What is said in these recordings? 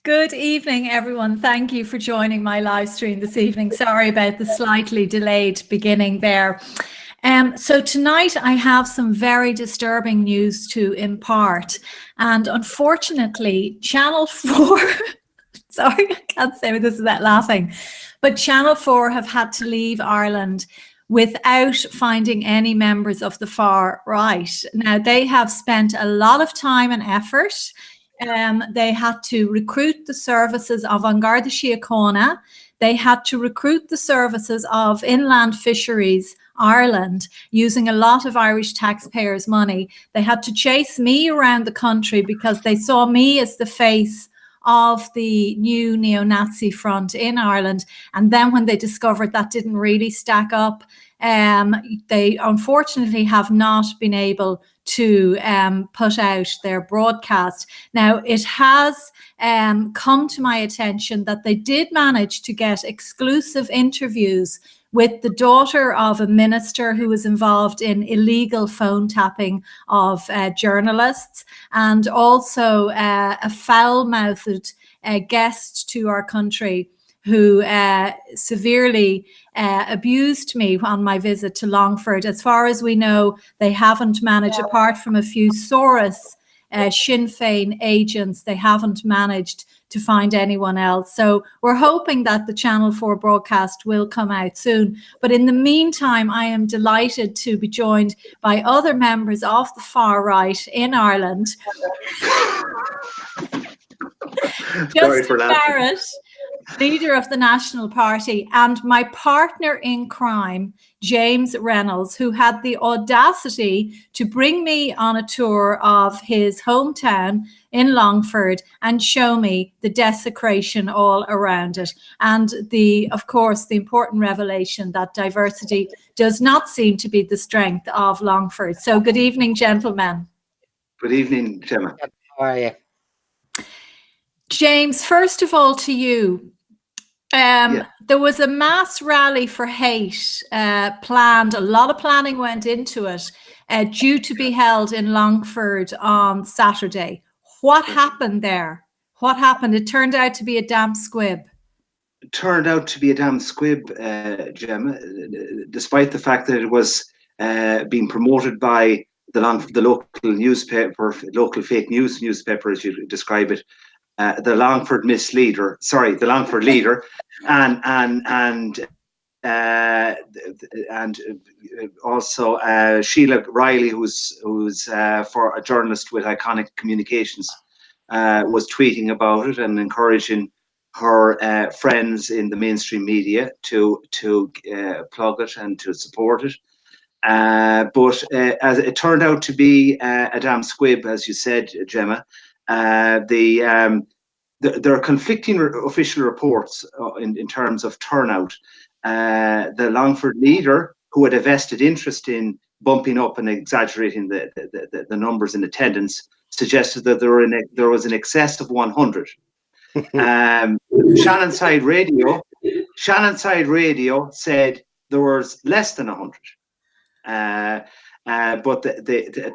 Good evening, everyone. Thank you for joining my live stream this evening. Sorry about the slightly delayed beginning there. So tonight I have some very disturbing news to impart. And unfortunately, Channel 4, sorry, I can't say this without laughing, but Channel 4 have had to leave Ireland without finding any members of the far right. Now, they have spent a lot of time and effort. They had to recruit the services of An Garda Síochána. They had to recruit the services of Inland Fisheries Ireland using a lot of Irish taxpayers' money. They had to chase me around the country because they saw me as the face of the new neo-Nazi front in Ireland. And then when they discovered that didn't really stack up, they unfortunately have not been able to put out their broadcast. Now, it has come to my attention that they did manage to get exclusive interviews with the daughter of a minister who was involved in illegal phone tapping of journalists, and also a foul-mouthed guest to our country who severely abused me on my visit to Longford. As far as we know, they haven't managed, apart from a few Soros Sinn Féin agents, they haven't managed to find anyone else. So we're hoping that the Channel 4 broadcast will come out soon. But in the meantime, I am delighted to be joined by other members of the far right in Ireland. Justin Barrett, leader of the National Party, and my partner in crime, James Reynolds, who had the audacity to bring me on a tour of his hometown in Longford and show me the desecration all around it. And of course, the important revelation that diversity does not seem to be the strength of Longford. So good evening, gentlemen. Good evening, Gemma. How are you? James, first of all, to you. There was a mass rally for hate planned. A lot of planning went into it, due to be held in Longford on Saturday. What happened there? What happened? It turned out to be a damn squib. It turned out to be a damn squib, Gemma, despite the fact that it was being promoted by the local newspaper, local fake news newspaper, as you describe it. The Longford leader, and also Sheila Riley, who's for a journalist with Iconic Communications, was tweeting about it and encouraging her friends in the mainstream media to plug it and to support it. But as it turned out to be a damn squib, as you said, Gemma. There are conflicting official reports in terms of turnout. The Longford leader, who had a vested interest in bumping up and exaggerating the numbers in attendance, suggested that there was an excess of 100. Shannon Side Radio said there was less than 100. But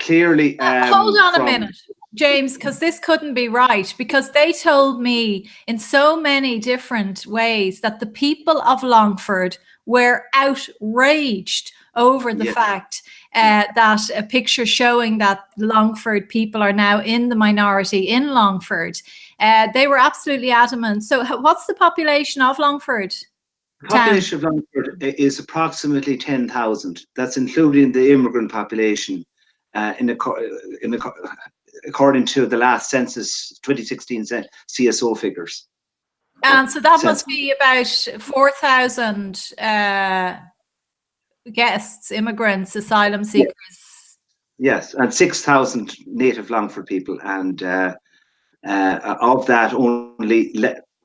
clearly... hold on a minute, James, because this couldn't be right, because they told me in so many different ways that the people of Longford were outraged over the fact that a picture showing that Longford people are now in the minority in Longford. They were absolutely adamant. So what's the population of Longford? The population of Longford is approximately 10,000. That's including the immigrant population, according to the last census, 2016 CSO figures. And so that must be about 4,000 guests, immigrants, asylum seekers. Yes, and 6,000 native Longford people, and of that, only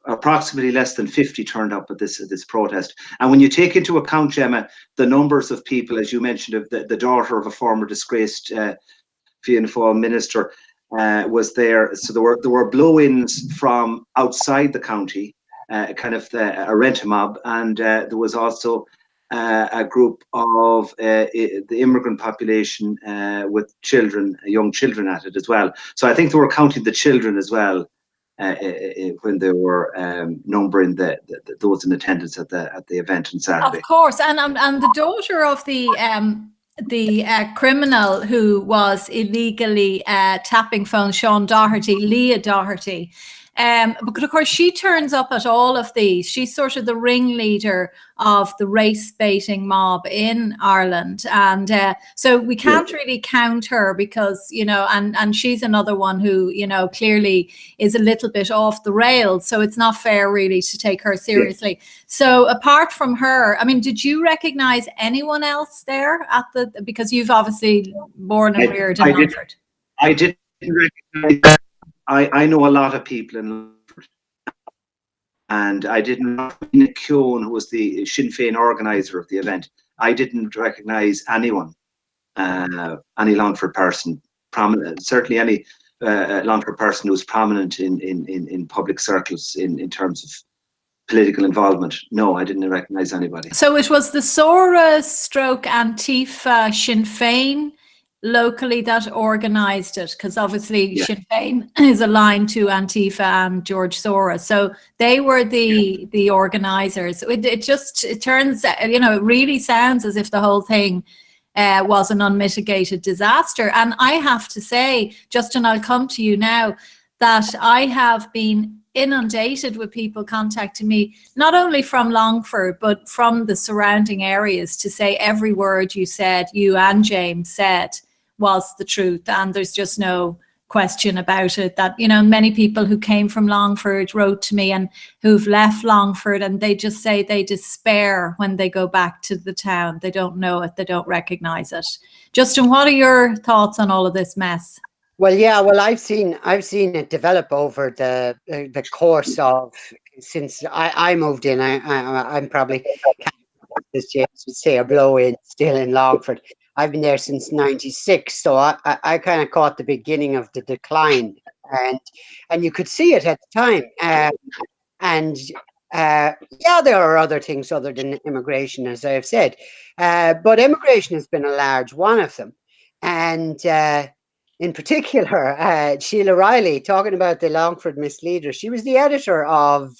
approximately less than 50 turned up at this protest. And when you take into account, Gemma, the numbers of people, as you mentioned, of the daughter of a former disgraced Fianna Fáil minister was there. So there were blow-ins from outside the county, kind of a rent-a-mob, and there was also a group of the immigrant population with children, young children at it as well. So I think they were counting the children as well. when they were numbering those in attendance at the event on Saturday. Of course, and the daughter of the criminal who was illegally tapping phones, Sean Doherty, Leah Doherty. But of course, she turns up at all of these. She's sort of the ringleader of the race baiting mob in Ireland. And so we can't really count her because, you know, and she's another one who, you know, clearly is a little bit off the rails. So it's not fair really to take her seriously. So apart from her, I mean, did you recognize anyone else there at because you've obviously born and reared in Longford? I didn't recognize. I know a lot of people in Longford, and I didn't recognize Keown, who was the Sinn Féin organizer of the event. I didn't recognize anyone, any Longford person, prominent, certainly any Longford person who was prominent in public circles in terms of political involvement. No, I didn't recognize anybody. So it was the Sora stroke Antifa Sinn Féin locally that organised it, because obviously Sinn Féin is aligned to Antifa and George Soros, so they were the organisers. It turns, you know, it really sounds as if the whole thing was an unmitigated disaster. And I have to say, Justin, I'll come to you now, that I have been inundated with people contacting me, not only from Longford, but from the surrounding areas, to say every word you said, you and James said, was the truth. And there's just no question about it, that, you know, many people who came from Longford wrote to me and who've left Longford, and they just say they despair when they go back to the town. They don't know it, they don't recognize it. Justin, what are your thoughts on all of this mess? Well, yeah, well, I've seen it develop over the course of, since I moved in. I'm probably, as James would say, a blow-in still in Longford. I've been there since '96, so I kind of caught the beginning of the decline, and you could see it at the time. Yeah, there are other things other than immigration, as I've said, but immigration has been a large one of them, and in particular, Sheila Riley, talking about the Longford Misleader. She was the editor of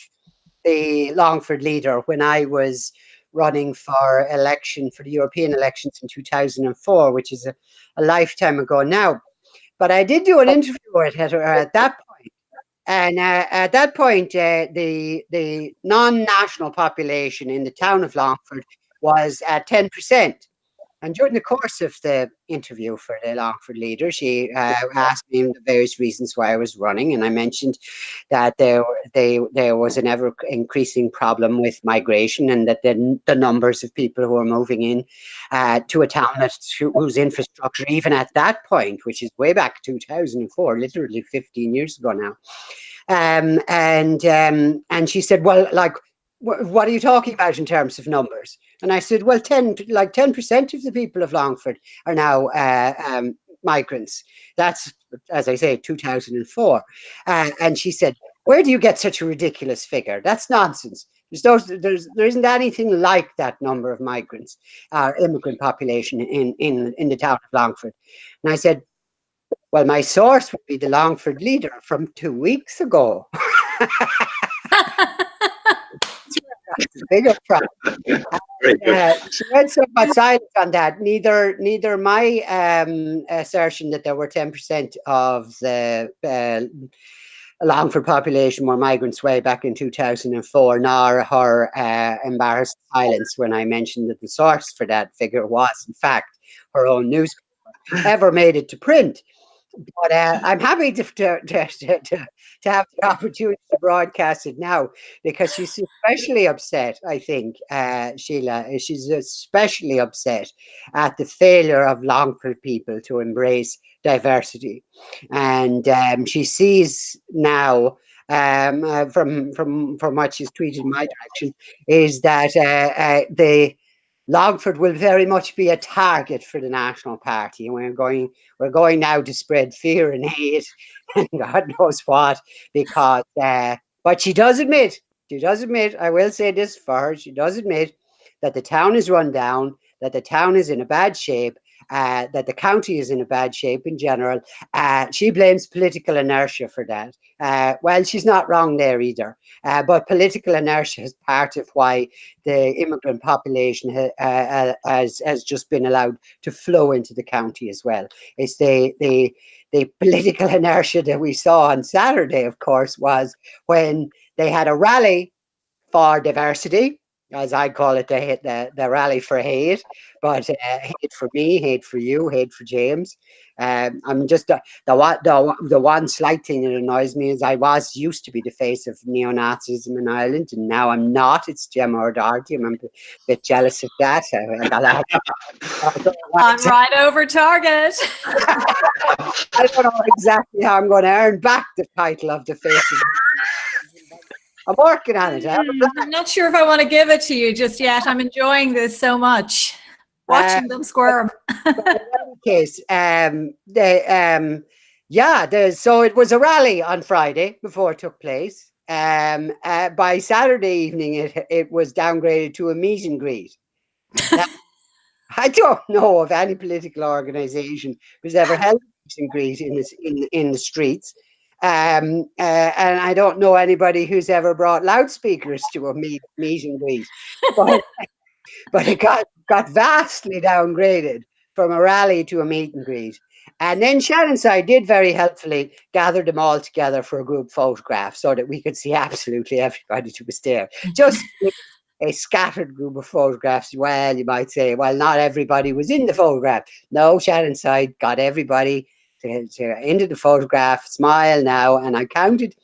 the Longford Leader when I was running for election for the European elections in 2004, which is a lifetime ago now. But I did do an interview with her at that point. And at that point, the non-national population in the town of Longford was at 10%. And during the course of the interview for the Longford Leader, she asked me the various reasons why I was running, and I mentioned that there was an ever-increasing problem with migration, and that the numbers of people who are moving in to a town whose infrastructure, even at that point, which is way back 2004, literally 15 years ago now, and she said, well, like, what are you talking about in terms of numbers? And I said, well, 10% of the people of Longford are now migrants. That's, as I say, 2004. And she said, where do you get such a ridiculous figure? That's nonsense. There isn't anything like that number of migrants, immigrant population in the town of Longford. And I said, well, my source would be the Longford Leader from 2 weeks ago. Bigger problem. She went somewhat silent on that. Neither my assertion that there were 10% of the Longford population were migrants way back in 2004, nor her embarrassed silence when I mentioned that the source for that figure was, in fact, her own newspaper, ever made it to print. But I'm happy to have the opportunity to broadcast it now, because she's especially upset, I think, Sheila. She's especially upset at the failure of Longford people to embrace diversity. And she sees now, from what she's tweeted in my direction, is that the Longford will very much be a target for the National Party, and we're going now to spread fear and hate and God knows what, because but she does admit, I will say this for her, she does admit that the town is run down, that the town is in a bad shape, that the county is in a bad shape in general. She blames political inertia for that. Well, she's not wrong there either. But political inertia is part of why the immigrant population has just been allowed to flow into the county as well. It's the political inertia that we saw on Saturday, of course, was when they had a rally for diversity, as I call it, the rally for hate, but hate for me, hate for you, hate for James. I'm just the one slight thing that annoys me is I was used to be the face of neo-Nazism in Ireland, and now I'm not. It's Gemma or Doherty. I'm a bit jealous of that. I'm right over target. I don't know exactly how I'm going to earn back the title of the face of. I'm working on it. I'm not sure if I want to give it to you just yet. I'm enjoying this so much, watching them squirm. In any case, so it was a rally on Friday before it took place. By Saturday evening, it was downgraded to a meet and greet. Now, I don't know of any political organisation who's ever held a meet and greet in the streets. And I don't know anybody who's ever brought loudspeakers to a meet and greet. But it got vastly downgraded from a rally to a meet and greet. And then Shannonside did very helpfully gather them all together for a group photograph so that we could see absolutely everybody who was there. Just a scattered group of photographs. Well, you might say, well, not everybody was in the photograph. No, Shannonside got everybody into the photograph. Smile now. And I counted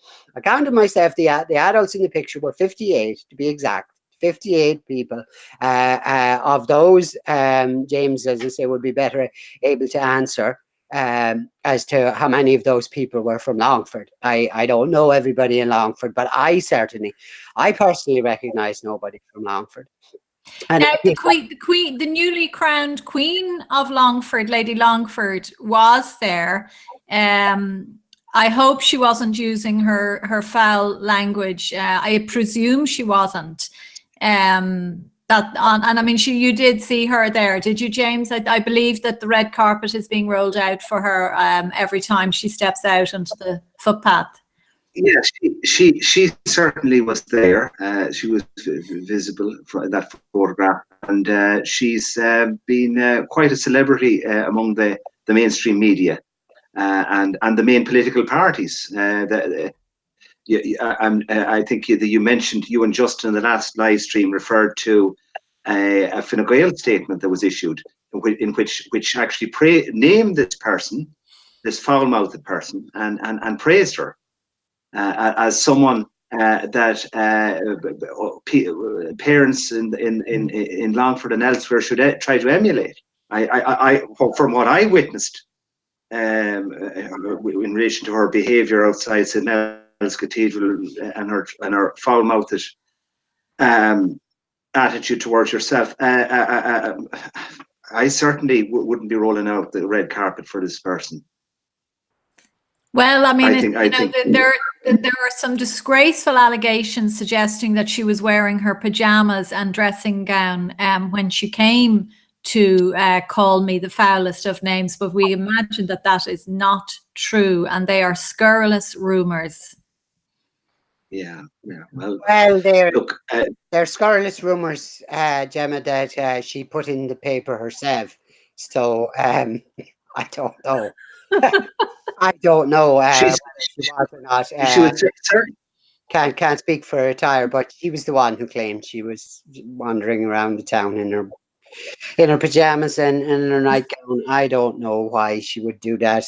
myself. The adults in the picture were 58 to be exact. 58 people. Of those, James, as I say, would be better able to answer as to how many of those people were from Longford. I don't know everybody in Longford, but I personally recognise nobody from Longford. And now, the newly crowned Queen of Longford, Lady Longford, was there. I hope she wasn't using her foul language. I presume she wasn't. And I mean, you did see her there, did you, James? I believe that the red carpet is being rolled out for her every time she steps out onto the footpath. Yes, she certainly was there. She was visible for that photograph, and she's been quite a celebrity among the mainstream media and the main political parties. I think you mentioned, you and Justin in the last live stream referred to a Fine Gael statement that was issued in which actually named this person, this foul-mouthed person, and praised her as someone that parents in Longford and elsewhere should try to emulate. From what I witnessed in relation to her behaviour outside St. Mel's Cathedral and her foul-mouthed attitude towards yourself, I certainly wouldn't be rolling out the red carpet for this person. Well, I mean, there are some disgraceful allegations suggesting that she was wearing her pajamas and dressing gown when she came to call me the foulest of names, but we imagine that is not true, and they are scurrilous rumours. Yeah. Well, they're scurrilous rumours, Gemma, that she put in the paper herself. So I don't know. I don't know she was or not. She would can't speak for her attire, but he was the one who claimed she was wandering around the town in her pajamas and in her nightgown. I don't know why she would do that.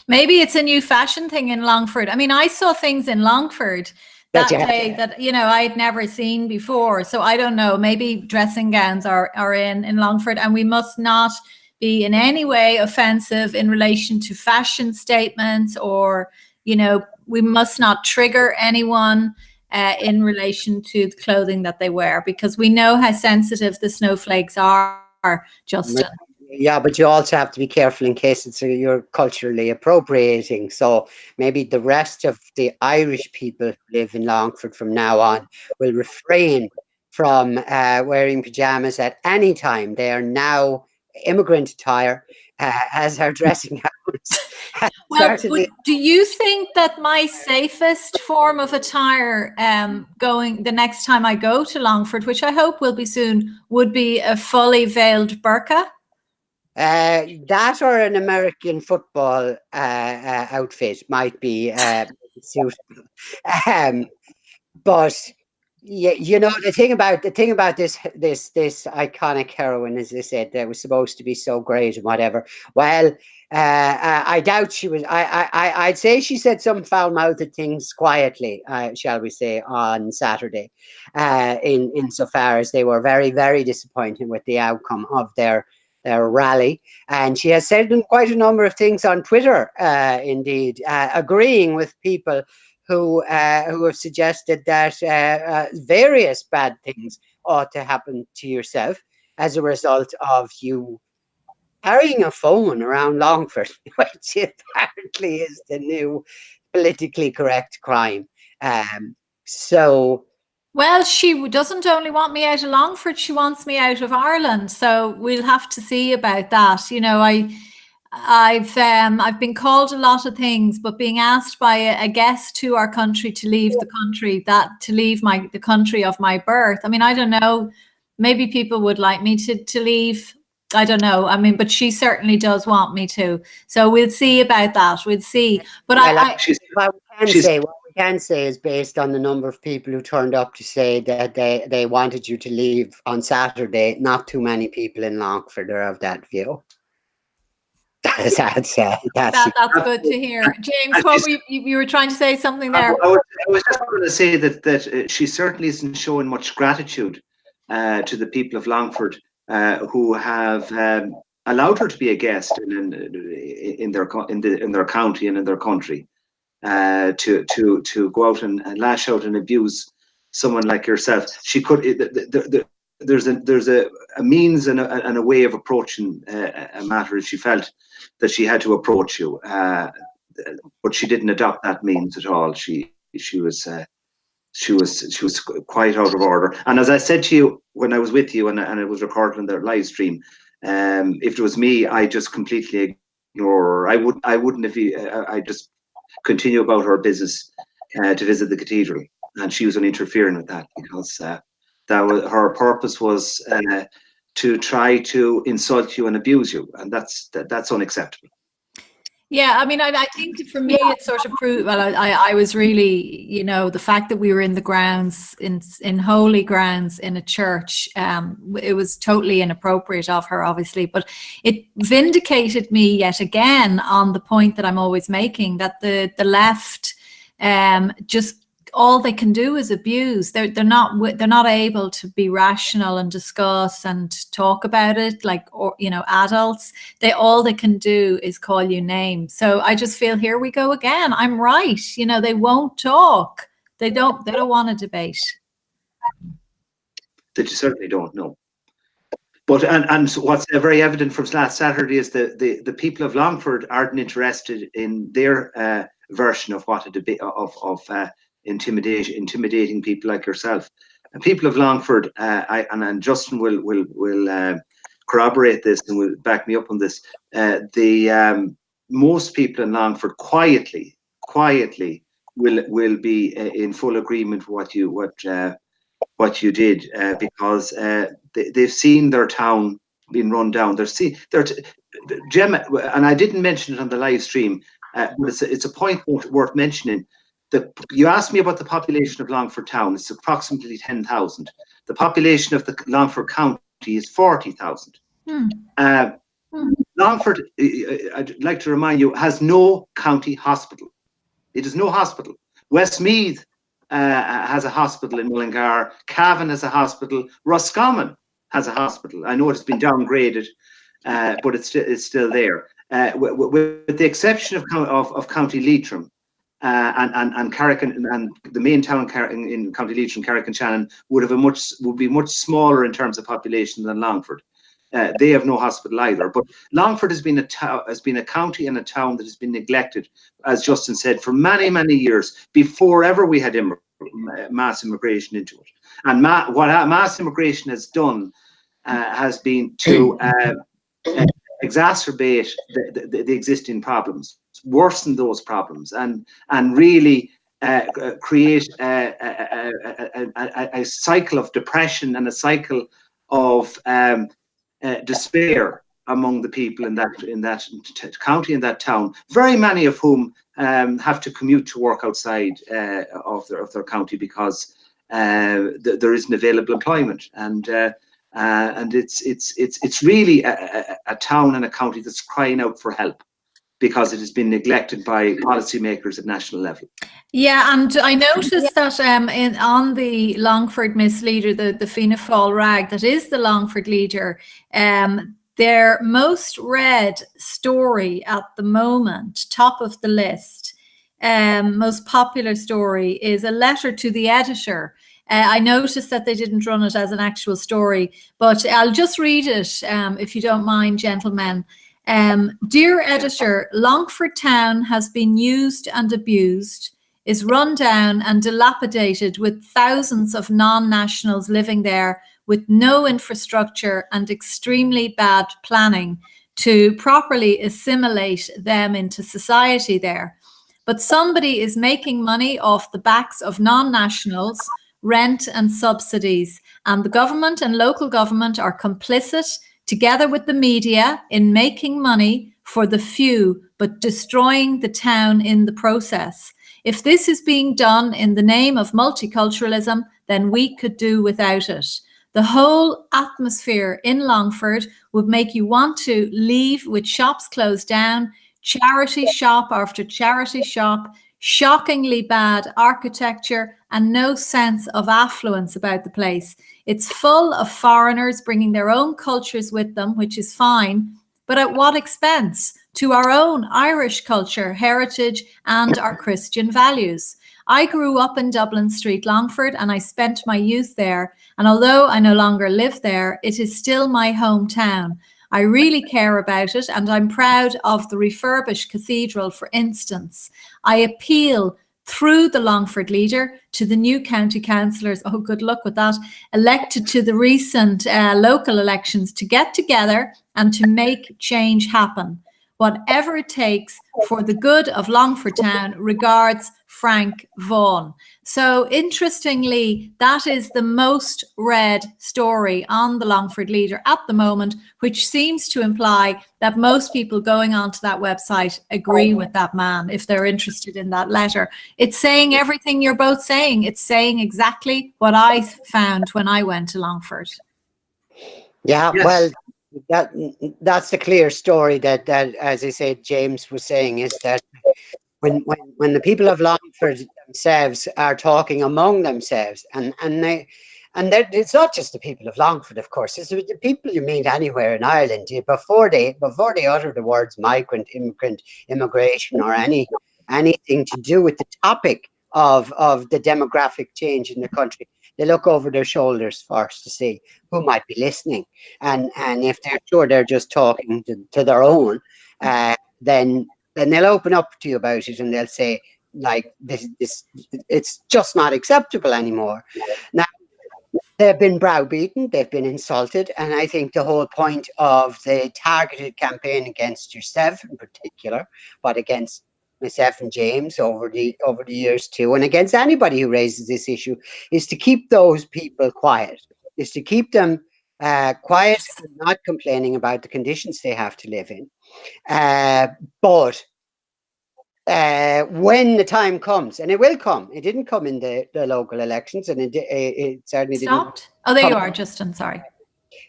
Maybe it's a new fashion thing in Longford. I mean, I saw things in Longford that day that I'd never seen before. So I don't know. Maybe dressing gowns are in Longford, and we must not be in any way offensive in relation to fashion statements, or we must not trigger anyone in relation to the clothing that they wear, because we know how sensitive the snowflakes are, Justin. Yeah, but you also have to be careful in case you're culturally appropriating. So maybe the rest of the Irish people who live in Longford from now on will refrain from wearing pajamas at any time. They are now immigrant attire as our dressing gowns. Well, do you think that my safest form of attire going the next time I go to Longford, which I hope will be soon, would be a fully veiled burqa? That or an American football outfit might be suitable. But you know, the thing about this iconic heroine, as I said, that was supposed to be so great and whatever. Well, I doubt she was. I'd say she said some foul-mouthed things quietly, shall we say, on Saturday. Insofar as they were very, very disappointed with the outcome of their rally, and she has said quite a number of things on Twitter. Indeed, agreeing with people who have suggested that various bad things ought to happen to yourself as a result of you carrying a phone around Longford, which apparently is the new politically correct crime. Well, she doesn't only want me out of Longford, she wants me out of Ireland. So we'll have to see about that. You know, I've been called a lot of things, but being asked by a guest to our country to leave the country, the country of my birth. I mean, I don't know. Maybe people would like me to leave. I don't know. I mean, but she certainly does want me to. So we'll see about that. We'll see. But what we can say is, based on the number of people who turned up to say that they wanted you to leave on Saturday, not too many people in Longford are of that view. That's good to hear. James, what were you were trying to say something there? I was just going to say that she certainly isn't showing much gratitude to the people of Longford who have allowed her to be a guest in their county and in their country, to go out and lash out and abuse someone like yourself. She could. There's a means and a way of approaching a matter if she felt that she had to approach you, but she didn't adopt that means at all. She was quite out of order. And as I said to you when I was with you, and it was recorded on the live stream, if it was me, I just completely ignore her. I wouldn't I just continue about her business to visit the cathedral, and she was interfering with that because her purpose was to try to insult you and abuse you, and that's unacceptable. Yeah, I mean, I think for me, it sort of proved, well, I was really, you know, the fact that we were in the grounds, in holy grounds in a church, it was totally inappropriate of her, obviously, but it vindicated me yet again on the point that I'm always making, that the left just, all they can do is abuse. They're not able to be rational and discuss and talk about it like, or you know, adults. All they can do is call you names. So I just feel, here we go again. I'm right. You know, they won't talk. They don't want to debate. That you certainly don't know. But and what's very evident from last Saturday is the people of Longford aren't interested in their version of what a debate of intimidating people like yourself. And people of Longford, and Justin will corroborate this and will back me up on this. Most people in Longford quietly will be in full agreement with what you did, because they've seen their town being run down. Gemma, and I didn't mention it on the live stream, but it's a point worth mentioning. You asked me about the population of Longford town. It's approximately 10,000. The population of the Longford county is 40,000. Longford, I'd like to remind you, has no county hospital. It is no hospital. Westmeath has a hospital in Mullingar. Cavan has a hospital. Roscommon has a hospital. I know it's been downgraded, but it's still there. With the exception of County Leitrim, and Carrick, and the main town in County Leitrim, Carrick and Shannon, would be much smaller in terms of population than Longford. They have no hospital either. But Longford has been a county and a town that has been neglected, as Justin said, for many years before ever we had mass immigration into it. And what mass immigration has done has been to exacerbate the existing problems, worsen those problems, and really create a cycle of depression and a cycle of despair among the people in that county, in that town. Very many of whom have to commute to work outside of their county because there isn't available employment, and it's really a town and a county that's crying out for help because it has been neglected by policymakers at national level. Yeah, and I noticed that on the Longford Misleader, the Fianna Fáil rag that is the Longford Leader, their most read story at the moment, top of the list, most popular story, is a letter to the editor. I noticed that they didn't run it as an actual story, but I'll just read it if you don't mind, gentlemen. Dear editor, Longford town has been used and abused, is run down and dilapidated, with thousands of non-nationals living there with no infrastructure and extremely bad planning to properly assimilate them into society there. But somebody is making money off the backs of non-nationals, rent and subsidies, and the government and local government are complicit, together with the media, in making money for the few, but destroying the town in the process. If this is being done in the name of multiculturalism, then we could do without it. The whole atmosphere in Longford would make you want to leave, with shops closed down, charity shop after charity shop, shockingly bad architecture, and no sense of affluence about the place. It's full of foreigners bringing their own cultures with them, which is fine, but at what expense to our own Irish culture, heritage, and our Christian values? I grew up in Dublin Street, Longford, and I spent my youth there. And although I no longer live there, it is still my hometown. I really care about it, and I'm proud of the refurbished cathedral, for instance. I appeal through the Longford Leader to the new county councillors, oh, good luck with that, elected to the recent local elections, to get together and to make change happen. Whatever it takes for the good of Longford Town. Regards, Frank Vaughan. So interestingly, that is the most read story on the Longford Leader at the moment, which seems to imply that most people going onto that website agree with that man if they're interested in that letter. It's saying everything you're both saying. It's saying exactly what I found when I went to Longford. Yeah, Yes. well, that's the clear story that as I said, James was saying, is that when the people of Longford themselves are talking among themselves, and it's not just the people of Longford, of course, it's the people you meet anywhere in Ireland before they utter the words migrant, immigrant, immigration, or anything to do with the topic of the demographic change in the country. They look over their shoulders first to see who might be listening, and if they're sure they're just talking to their own, then they'll open up to you about it, and they'll say, like, this it's just not acceptable anymore. Now, they've been browbeaten, they've been insulted, and I think the whole point of the targeted campaign against yourself in particular, but against myself and James over the years too, and against anybody who raises this issue, is to keep those people quiet, is to keep them quiet and not complaining about the conditions they have to live in. But when the time comes, and it will come, it didn't come in the local elections, and it certainly Stopped? Oh, there you are, Justin, sorry.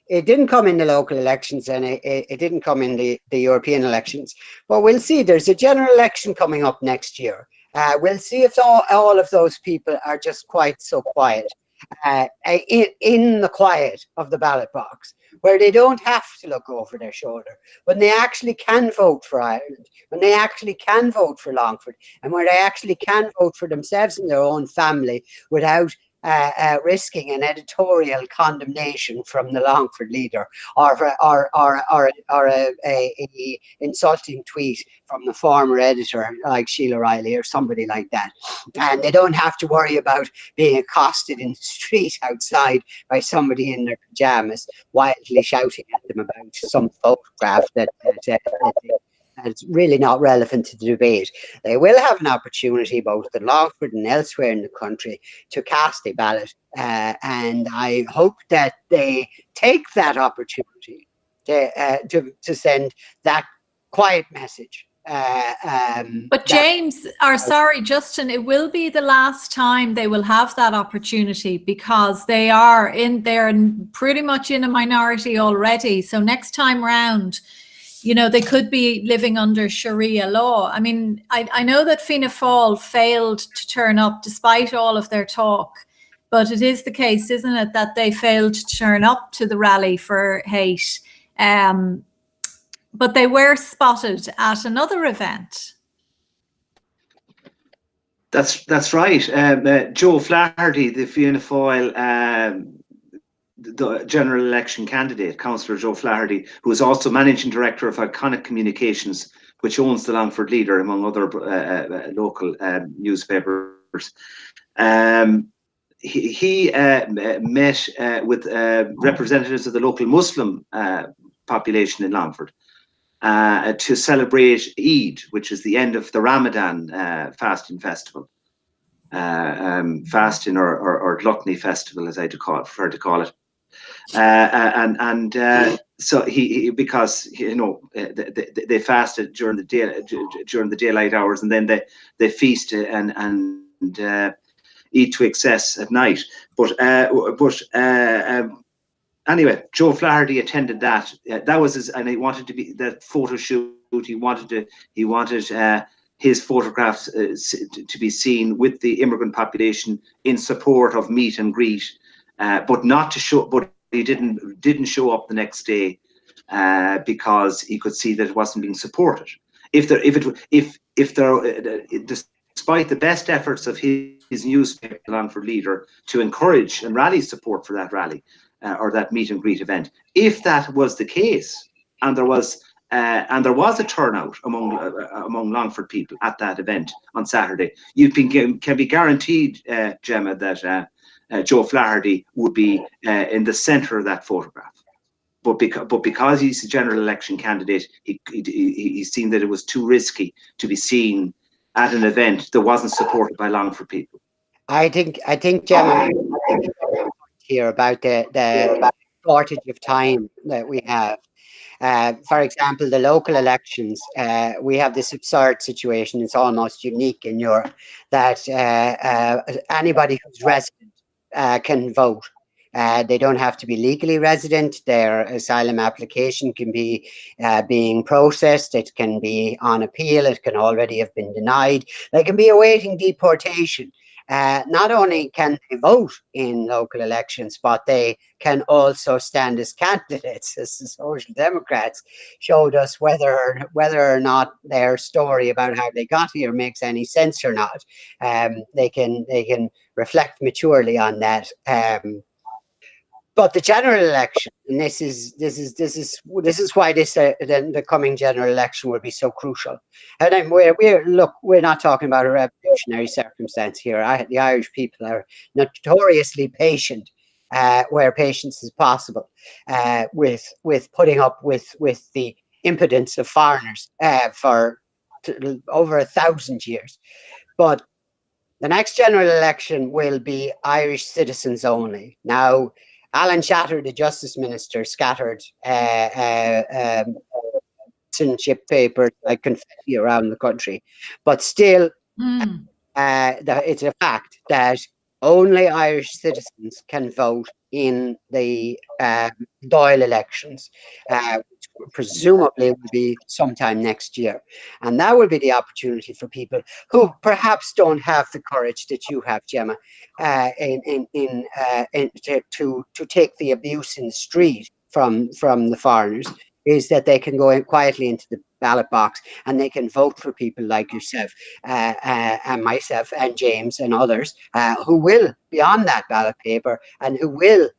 It didn't come in the local elections, and it didn't come in the European elections. But we'll see. There's a general election coming up next year. We'll see if all of those people are just quite so quiet, in the quiet of the ballot box, where they don't have to look over their shoulder, when they actually can vote for Ireland, when they actually can vote for Longford, and where they actually can vote for themselves and their own family without risking an editorial condemnation from the Longford leader, or a insulting tweet from the former editor like Sheila Riley or somebody like that. And they don't have to worry about being accosted in the street outside by somebody in their pajamas wildly shouting at them about some photograph that's really not relevant to the debate. They will have an opportunity, both in Longford and elsewhere in the country, to cast a ballot. And I hope that they take that opportunity to send that quiet message. But James, or sorry, Justin, it will be the last time they will have that opportunity, because they're pretty much in a minority already. So next time round, you know, they could be living under Sharia law. I mean, I know that Fianna Fáil failed to turn up despite all of their talk, but it is the case, isn't it, that they failed to turn up to the rally for hate. But they were spotted at another event. That's right. Joe Flaherty, the Fianna Fáil the general election candidate, Councillor Joe Flaherty, who is also managing director of Iconic Communications, which owns the Longford Leader, among other local newspapers. He met with representatives of the local Muslim population in Longford to celebrate Eid, which is the end of the Ramadan fasting festival. Fasting or gluttony festival, as I prefer to call it. So he because you know they fasted during the daylight hours, and then they feast and eat to excess at night. But anyway, Joe Flaherty attended that. That was and he wanted to be that photo shoot. He wanted his photographs to be seen with the immigrant population in support of meet and greet, but not to show. But he didn't show up the next day because he could see that it wasn't being supported. Despite the best efforts of his newspaper, Longford Leader, to encourage and rally support for that rally or that meet and greet event, if that was the case, and there was a turnout among Longford people at that event on Saturday, you can be guaranteed, Gemma, that Joe Flaherty would be in the centre of that photograph. But because he's a general election candidate, he's seen that it was too risky to be seen at an event that wasn't supported by Longford people. I think Gemma here about the shortage of time that we have. For example, the local elections, we have this absurd situation. It's almost unique in Europe that anybody who's resident can vote. They don't have to be legally resident. Their asylum application can be being processed. It can be on appeal. It can already have been denied. They can be awaiting deportation. Not only can they vote in local elections, but they can also stand as candidates, as the Social Democrats showed us whether or not their story about how they got here makes any sense or not. They can reflect maturely on that. But the general election, and this is why the coming general election will be so crucial. And we're not talking about a revolutionary circumstance here. The Irish people are notoriously patient, where patience is possible, with putting up with the impotence of foreigners for over 1,000 years. But the next general election will be Irish citizens only. Now, Alan Shatter, the Justice Minister, scattered citizenship papers like confetti around the country. But still, it's a fact that only Irish citizens can vote in the Dáil elections, which presumably will be sometime next year. And that will be the opportunity for people who perhaps don't have the courage that you have, Gemma, to take the abuse in the street from the foreigners, is that they can go in quietly into the ballot box and they can vote for people like yourself and myself and James and others who will be on that ballot paper and who will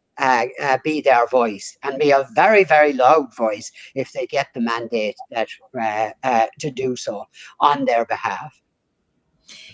be their voice and be a very, very loud voice if they get the mandate that to do so on their behalf.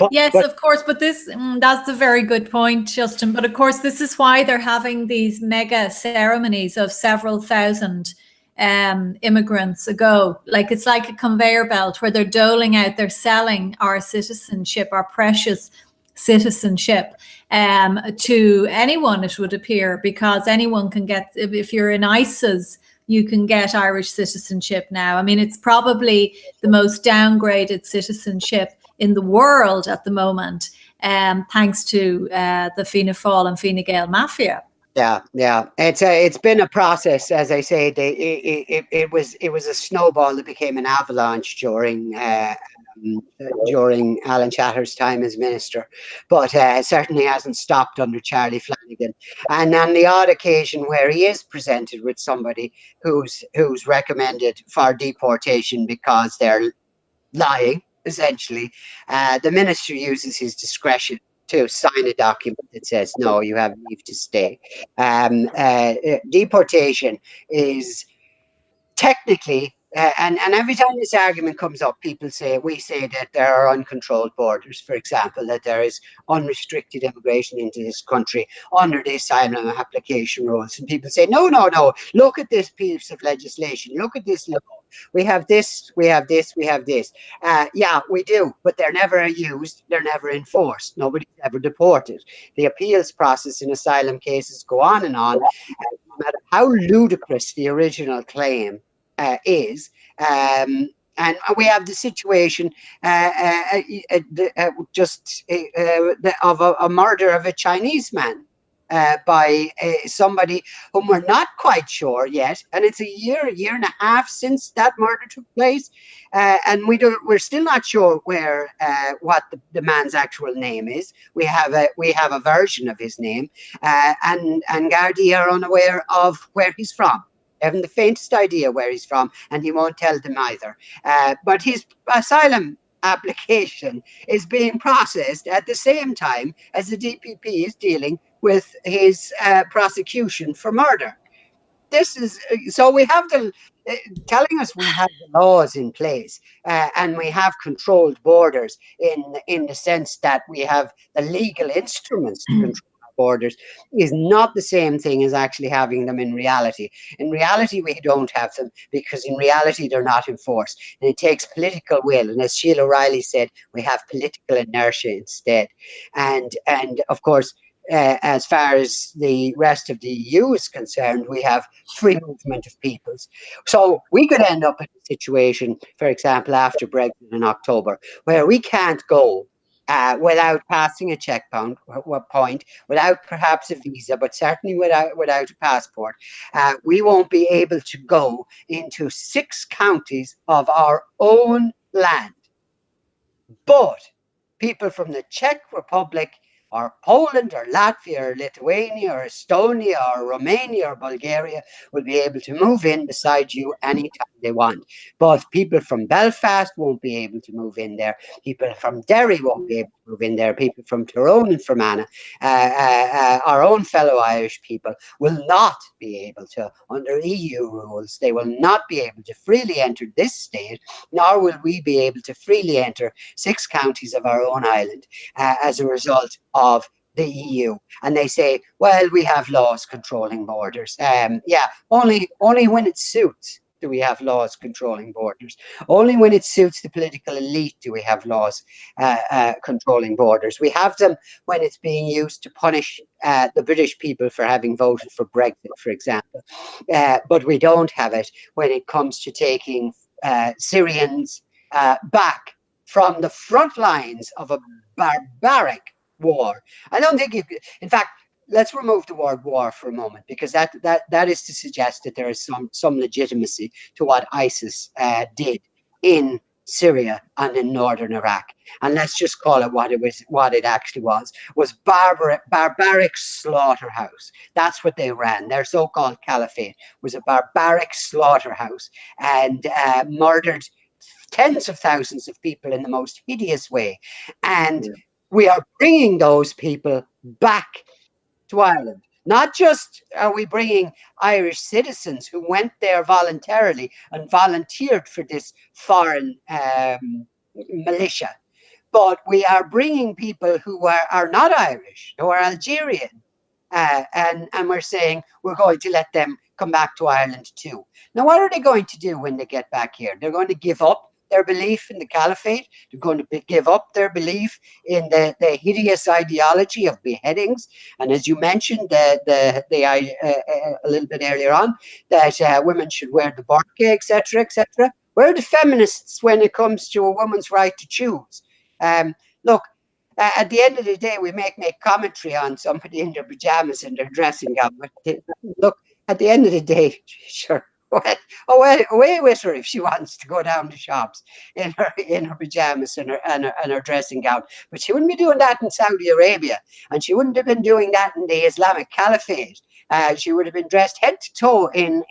Yes, of course, but that's a very good point, Justin. But of course, this is why they're having these mega ceremonies of several thousand immigrants ago. Like, it's like a conveyor belt where they're doling out, they're selling our citizenship, our precious citizenship to anyone, it would appear, because anyone can get, if you're in ISIS, you can get Irish citizenship now. I mean, it's probably the most downgraded citizenship in the world at the moment, thanks to the Fianna Fáil and Fine Gael mafia. Yeah. It's been a process, as I say. It was a snowball that became an avalanche during Alan Chatter's time as minister, but certainly hasn't stopped under Charlie Flanagan. And on the odd occasion where he is presented with somebody who's recommended for deportation because they're lying, essentially, the minister uses his discretion to sign a document that says, no, you have leave to stay. Deportation is technically, and every time this argument comes up, we say that there are uncontrolled borders, for example, that there is unrestricted immigration into this country under the asylum application rules. And people say, no, look at this piece of legislation, look at this law. We have this, we have this, we have this. Yeah, we do, but they're never used, they're never enforced. Nobody's ever deported. The appeals process in asylum cases go on and on. No matter how ludicrous the original claim is, and we have the situation of a murder of a Chinese man by somebody whom we're not quite sure yet, and it's a year and a half since that murder took place, and we're still not sure where what the man's actual name is. We have a version of his name, and Gardaí are unaware of where he's from. They haven't the faintest idea where he's from, and he won't tell them either. But his asylum application is being processed at the same time as the DPP is dealing with his prosecution for murder. This is so we have telling us we have the laws in place and we have controlled borders in the sense that we have the legal instruments to control borders is not the same thing as actually having them in reality. In reality, we don't have them because in reality, they're not enforced. And it takes political will. And as Sheila O'Reilly said, we have political inertia instead. And of course, as far as the rest of the EU is concerned, we have free movement of peoples. So we could end up in a situation, for example, after Brexit in October, where we can't go without passing a checkpoint, without perhaps a visa, but certainly without a passport. We won't be able to go into 6 counties of our own land. But people from the Czech Republic or Poland or Latvia or Lithuania or Estonia or Romania or Bulgaria will be able to move in beside you anytime they want. But people from Belfast won't be able to move in there. People from Derry won't be able to move in there. People from Tyrone and Fermanagh, our own fellow Irish people, will not be able to, under EU rules, they will not be able to freely enter this state, nor will we be able to freely enter 6 counties of our own island as a result of the EU. And they say, well, we have laws controlling borders. Yeah, only when it suits do we have laws controlling borders. Only when it suits the political elite do we have laws controlling borders. We have them when it's being used to punish the British people for having voted for Brexit, for example. But we don't have it when it comes to taking Syrians back from the front lines of a barbaric war. I don't think in fact, let's remove the word war for a moment, because that is to suggest that there is some legitimacy to what ISIS did in Syria and in northern Iraq. And let's just call it what it actually was barbaric slaughterhouse. That's what they ran. Their so-called caliphate was a barbaric slaughterhouse, and murdered tens of thousands of people in the most hideous way. And we are bringing those people back to Ireland. Not just are we bringing Irish citizens who went there voluntarily and volunteered for this foreign militia, but we are bringing people who are not Irish, who are Algerian, and we're saying we're going to let them come back to Ireland too. Now, what are they going to do when they get back here? They're going to give up their belief in the caliphate. They're going to give up their belief in the hideous ideology of beheadings. And as you mentioned, a little bit earlier on, that women should wear the burqa, etc., etc. Where are the feminists when it comes to a woman's right to choose? Look, at the end of the day, we make commentary on somebody in their pajamas and their dressing gown. But look, at the end of the day, sure, away with her if she wants to go down to shops in her pajamas and her dressing gown. But she wouldn't be doing that in Saudi Arabia, and she wouldn't have been doing that in the Islamic Caliphate. She would have been dressed head to toe in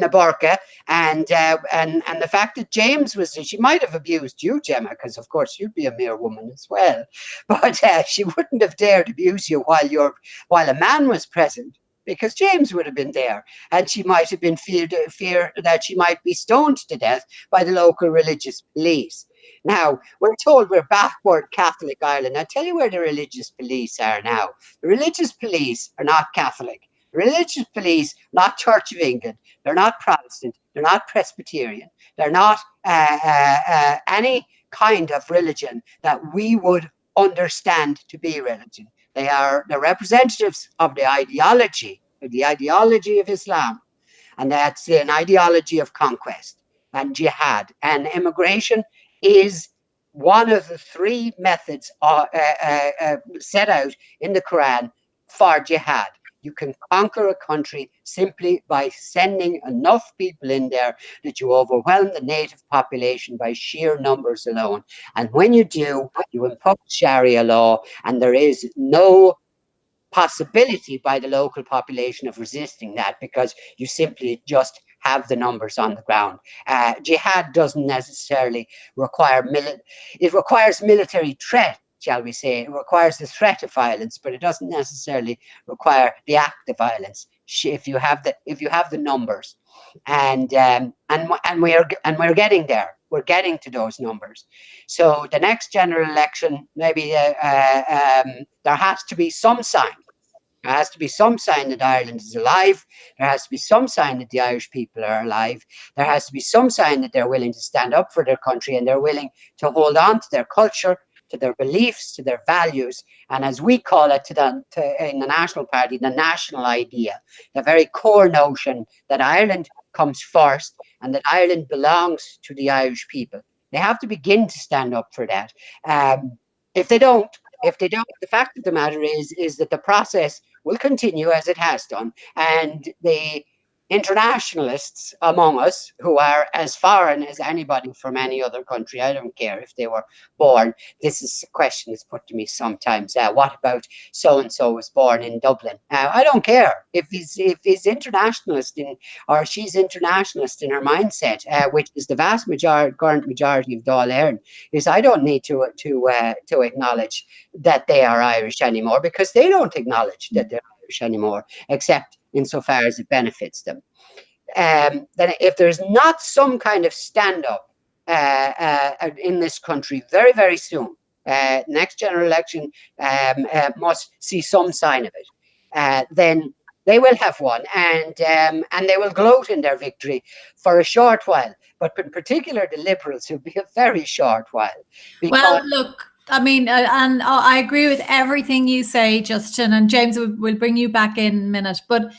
a burqa, and the fact that James she might have abused you, Gemma, because of course you'd be a mere woman as well, but she wouldn't have dared abuse you while a man was present, because James would have been there, and she might have been fear that she might be stoned to death by the local religious police. Now, we're told we're backward Catholic Ireland. I'll tell you where the religious police are now. The religious police are not Catholic. The religious police, not Church of England. They're not Protestant. They're not Presbyterian. They're not any kind of religion that we would understand to be religion. They are the representatives of the ideology of Islam, and that's an ideology of conquest and jihad. And immigration is one of the three methods set out in the Quran for jihad. You can conquer a country simply by sending enough people in there that you overwhelm the native population by sheer numbers alone. And when you do, you impose Sharia law, and there is no possibility by the local population of resisting that, because you simply just have the numbers on the ground. Jihad doesn't necessarily require it requires military threat, shall we say. It requires the threat of violence, but it doesn't necessarily require the act of violence if you have the numbers. And we're getting there. We're getting to those numbers. So the next general election, maybe there has to be some sign. There has to be some sign that Ireland is alive. There has to be some sign that the Irish people are alive. There has to be some sign that they're willing to stand up for their country, and they're willing to hold on to their culture, to their beliefs, to their values, and as we call it in the National Party, the national idea, the very core notion that Ireland comes first and that Ireland belongs to the Irish people. They have to begin to stand up for that. If they don't, the fact of the matter is that the process will continue as it has done, and the internationalists among us, who are as foreign as anybody from any other country, I don't care if they were born. This is a question that's put to me sometimes. What about so-and-so was born in Dublin? I don't care if he's internationalist or she's internationalist in her mindset, which is the vast current majority of Dáil Éireann, is I don't need to acknowledge that they are Irish anymore, because they don't acknowledge that they're Irish anymore, except insofar as it benefits them. Then if there's not some kind of stand-up in this country very, very soon, next general election must see some sign of it, then they will have won, and they will gloat in their victory for a short while. But in particular, the Liberals will be a very short while. Well, look, I mean, and I agree with everything you say, Justin, and James will bring you back in a minute. But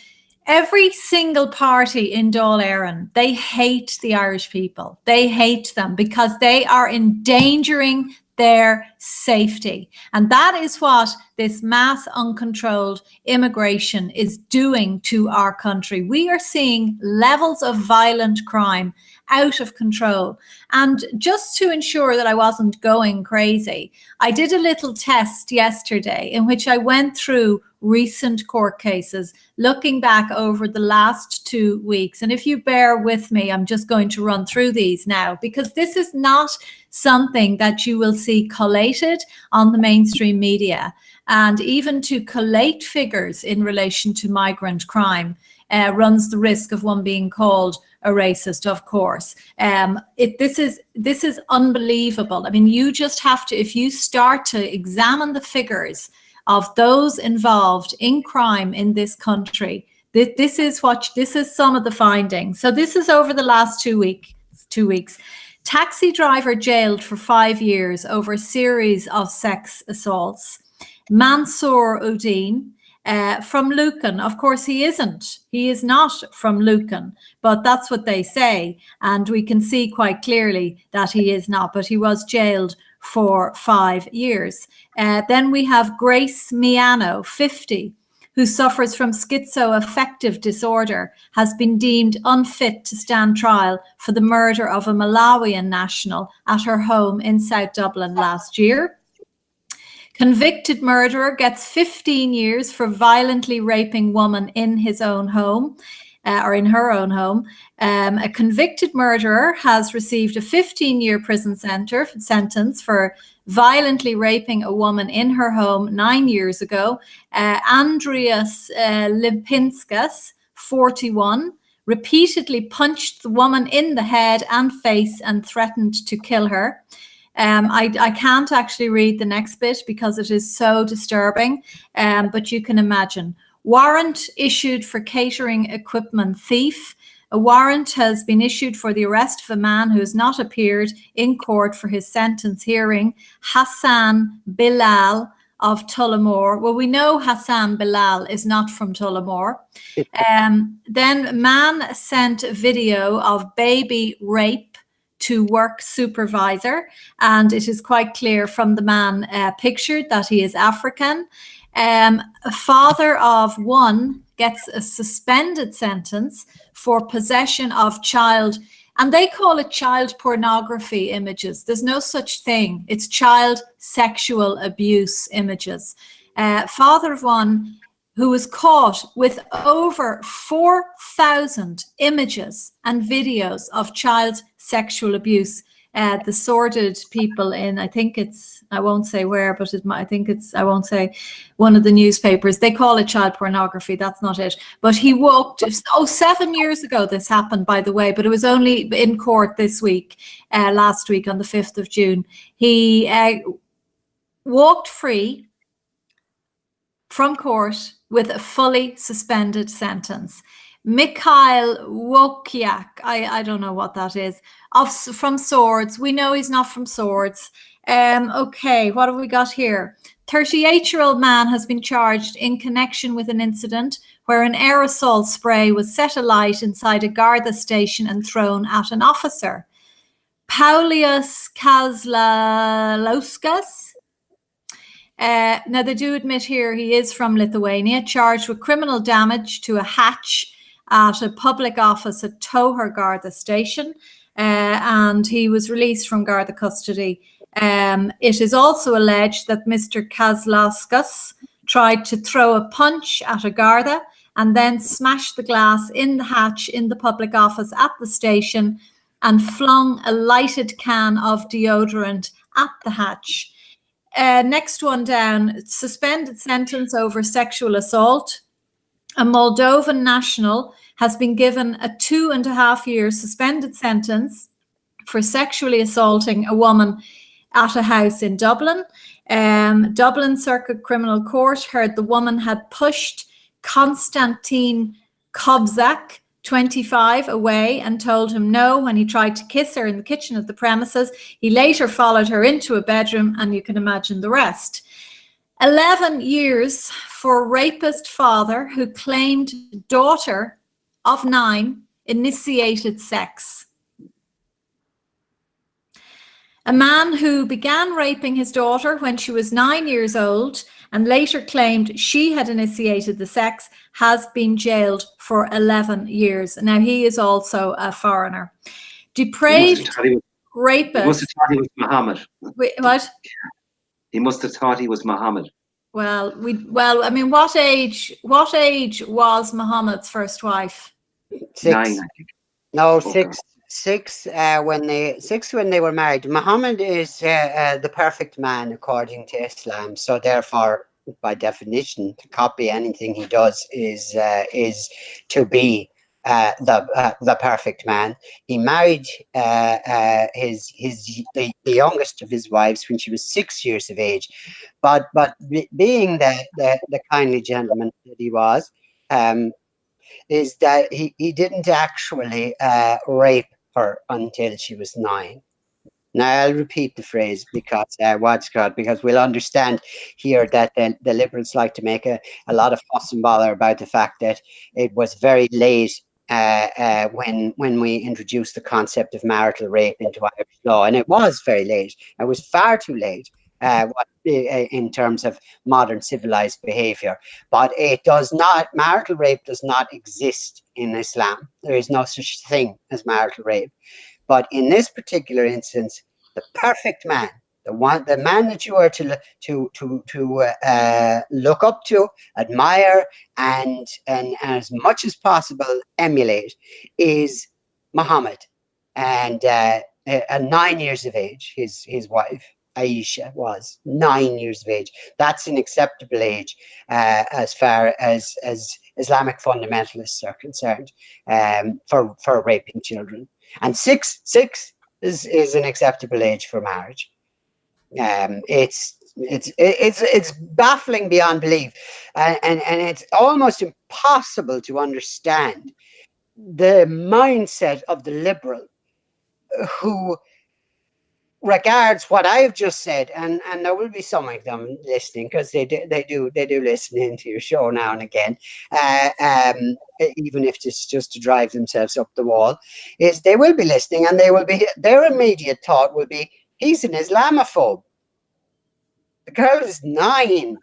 every single party in Dáil Éireann, they hate the Irish people. They hate them because they are endangering their safety. And that is what this mass uncontrolled immigration is doing to our country. We are seeing levels of violent crime out of control. And just to ensure that I wasn't going crazy, I did a little test yesterday in which I went through recent court cases, looking back over the last 2 weeks. And if you bear with me, I'm just going to run through these now, because this is not something that you will see collated on the mainstream media. And even to collate figures in relation to migrant crime runs the risk of one being called a racist, of course. This is unbelievable. I mean, you just have to, if you start to examine the figures of those involved in crime in this country, this is some of the findings. So this is over the last 2 weeks. Taxi driver jailed for 5 years over a series of sex assaults. Mansour Udine, from Lucan. Of course, he isn't. He is not from Lucan, but that's what they say. And we can see quite clearly that he is not, but he was jailed for 5 years. Then we have Grace Miano, 50, who suffers from schizoaffective disorder, has been deemed unfit to stand trial for the murder of a Malawian national at her home in South Dublin last year. Convicted murderer gets 15 years for violently raping woman in his own home, or in her own home. A convicted murderer has received a 15-year prison sentence for violently raping a woman in her home 9 years ago. Andrius Lipinskas, 41, repeatedly punched the woman in the head and face and threatened to kill her. I can't actually read the next bit because it is so disturbing, but you can imagine. Warrant issued for catering equipment thief. A warrant has been issued for the arrest of a man who has not appeared in court for his sentence hearing, Hassan Bilal of Tullamore. Well, we know Hassan Bilal is not from Tullamore. Then man sent a video of baby rape to work supervisor, and it is quite clear from the man pictured that he is African. A father of one gets a suspended sentence for possession of child, and they call it child pornography images. There's no such thing. It's child sexual abuse images. Father of one who was caught with over 4,000 images and videos of child sexual abuse. The sordid people in, I won't say where, but I won't say one of the newspapers, they call it child pornography. That's not it. But he walked, 7 years ago this happened, by the way, but it was only in court this week, last week on the 5th of June. He walked free from court with a fully suspended sentence. Mikhail Wokiak, I don't know what that is, from Swords. We know he's not from Swords. Okay, what have we got here? 38-year-old man has been charged in connection with an incident where an aerosol spray was set alight inside a Garda station and thrown at an officer. Paulius Kazlauskas. Now, they do admit here he is from Lithuania, charged with criminal damage to a hatch at a public office at Toher Garda station, and he was released from Garda custody. It is also alleged that Mr. Kazlauskas tried to throw a punch at a Garda and then smashed the glass in the hatch in the public office at the station and flung a lighted can of deodorant at the hatch. Next one down, suspended sentence over sexual assault. A Moldovan national has been given a 2.5-year suspended sentence for sexually assaulting a woman at a house in Dublin. Dublin Circuit Criminal Court heard the woman had pushed Konstantin Kobzak, 25, away and told him no when he tried to kiss her in the kitchen of the premises. He later followed her into a bedroom, and you can imagine the rest. 11 years for rapist father who claimed daughter of 9 initiated sex. A man who began raping his daughter when she was 9 years old and later claimed she had initiated the sex has been jailed for 11 years. Now, he is also a foreigner. depraved He must rapist. have thought he was Muhammad. Wait, what? He must have thought he was Muhammad. Well, I mean, what age was Muhammad's first wife? 6. 9, I think. No, Okay. six when they were married. Muhammad is the perfect man according to Islam. So therefore, by definition, to copy anything he does is to be the perfect man. He married the youngest of his wives when she was 6 years of age, but being the kindly gentleman that he was, is that he didn't actually rape her until she was 9. Now, I'll repeat the phrase because because we'll understand here that the Liberals like to make a lot of fuss and bother about the fact that it was very late when we introduced the concept of marital rape into Irish law, and it was very late. It was far too late in terms of modern civilized behavior. But it does not, marital rape does not exist in Islam. There is no such thing as marital rape. But in this particular instance, the perfect man, the man that you are to look up to, admire, and as much as possible emulate, is Muhammad. And 9 years of age, his wife Aisha was 9 years of age. That's an acceptable age as far as Islamic fundamentalists are concerned, for raping children. And six is an acceptable age for marriage. It's baffling beyond belief, and it's almost impossible to understand the mindset of the liberal who regards what I've just said, and there will be some of them listening because they do listen into your show now and again, even if it's just to drive themselves up the wall, is they will be listening, and their immediate thought will be, he's an Islamophobe. The girl is 9,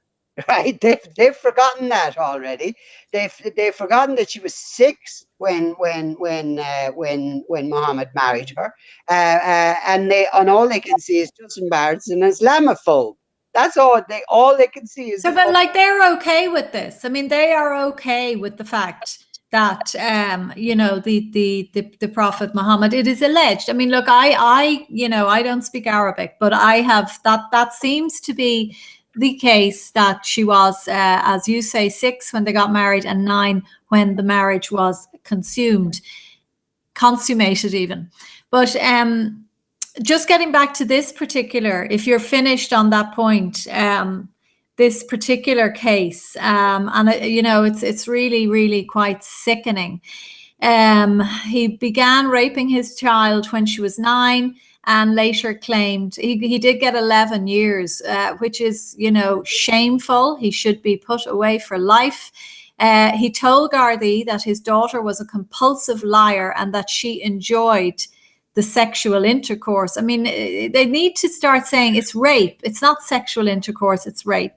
right? They've forgotten that already. They've forgotten that she was 6 when Muhammad married her, and all they can see is Justin Barrett's an Islamophobe. That's all they can see is. So, but like, they're okay with this. I mean, they are okay with the fact that the Prophet Muhammad, it is alleged. I mean, look, I don't speak Arabic, but I have that seems to be the case, that she was, as you say, 6 when they got married and 9 when the marriage was consummated even. But just getting back to this particular, if you're finished on that point, this particular case, and it's really, really quite sickening. He began raping his child when she was 9, and later claimed he did get 11 years, which is, shameful. He should be put away for life. He told Gardaí that his daughter was a compulsive liar and that she enjoyed the sexual intercourse. I mean, they need to start saying it's rape. It's not sexual intercourse, it's rape.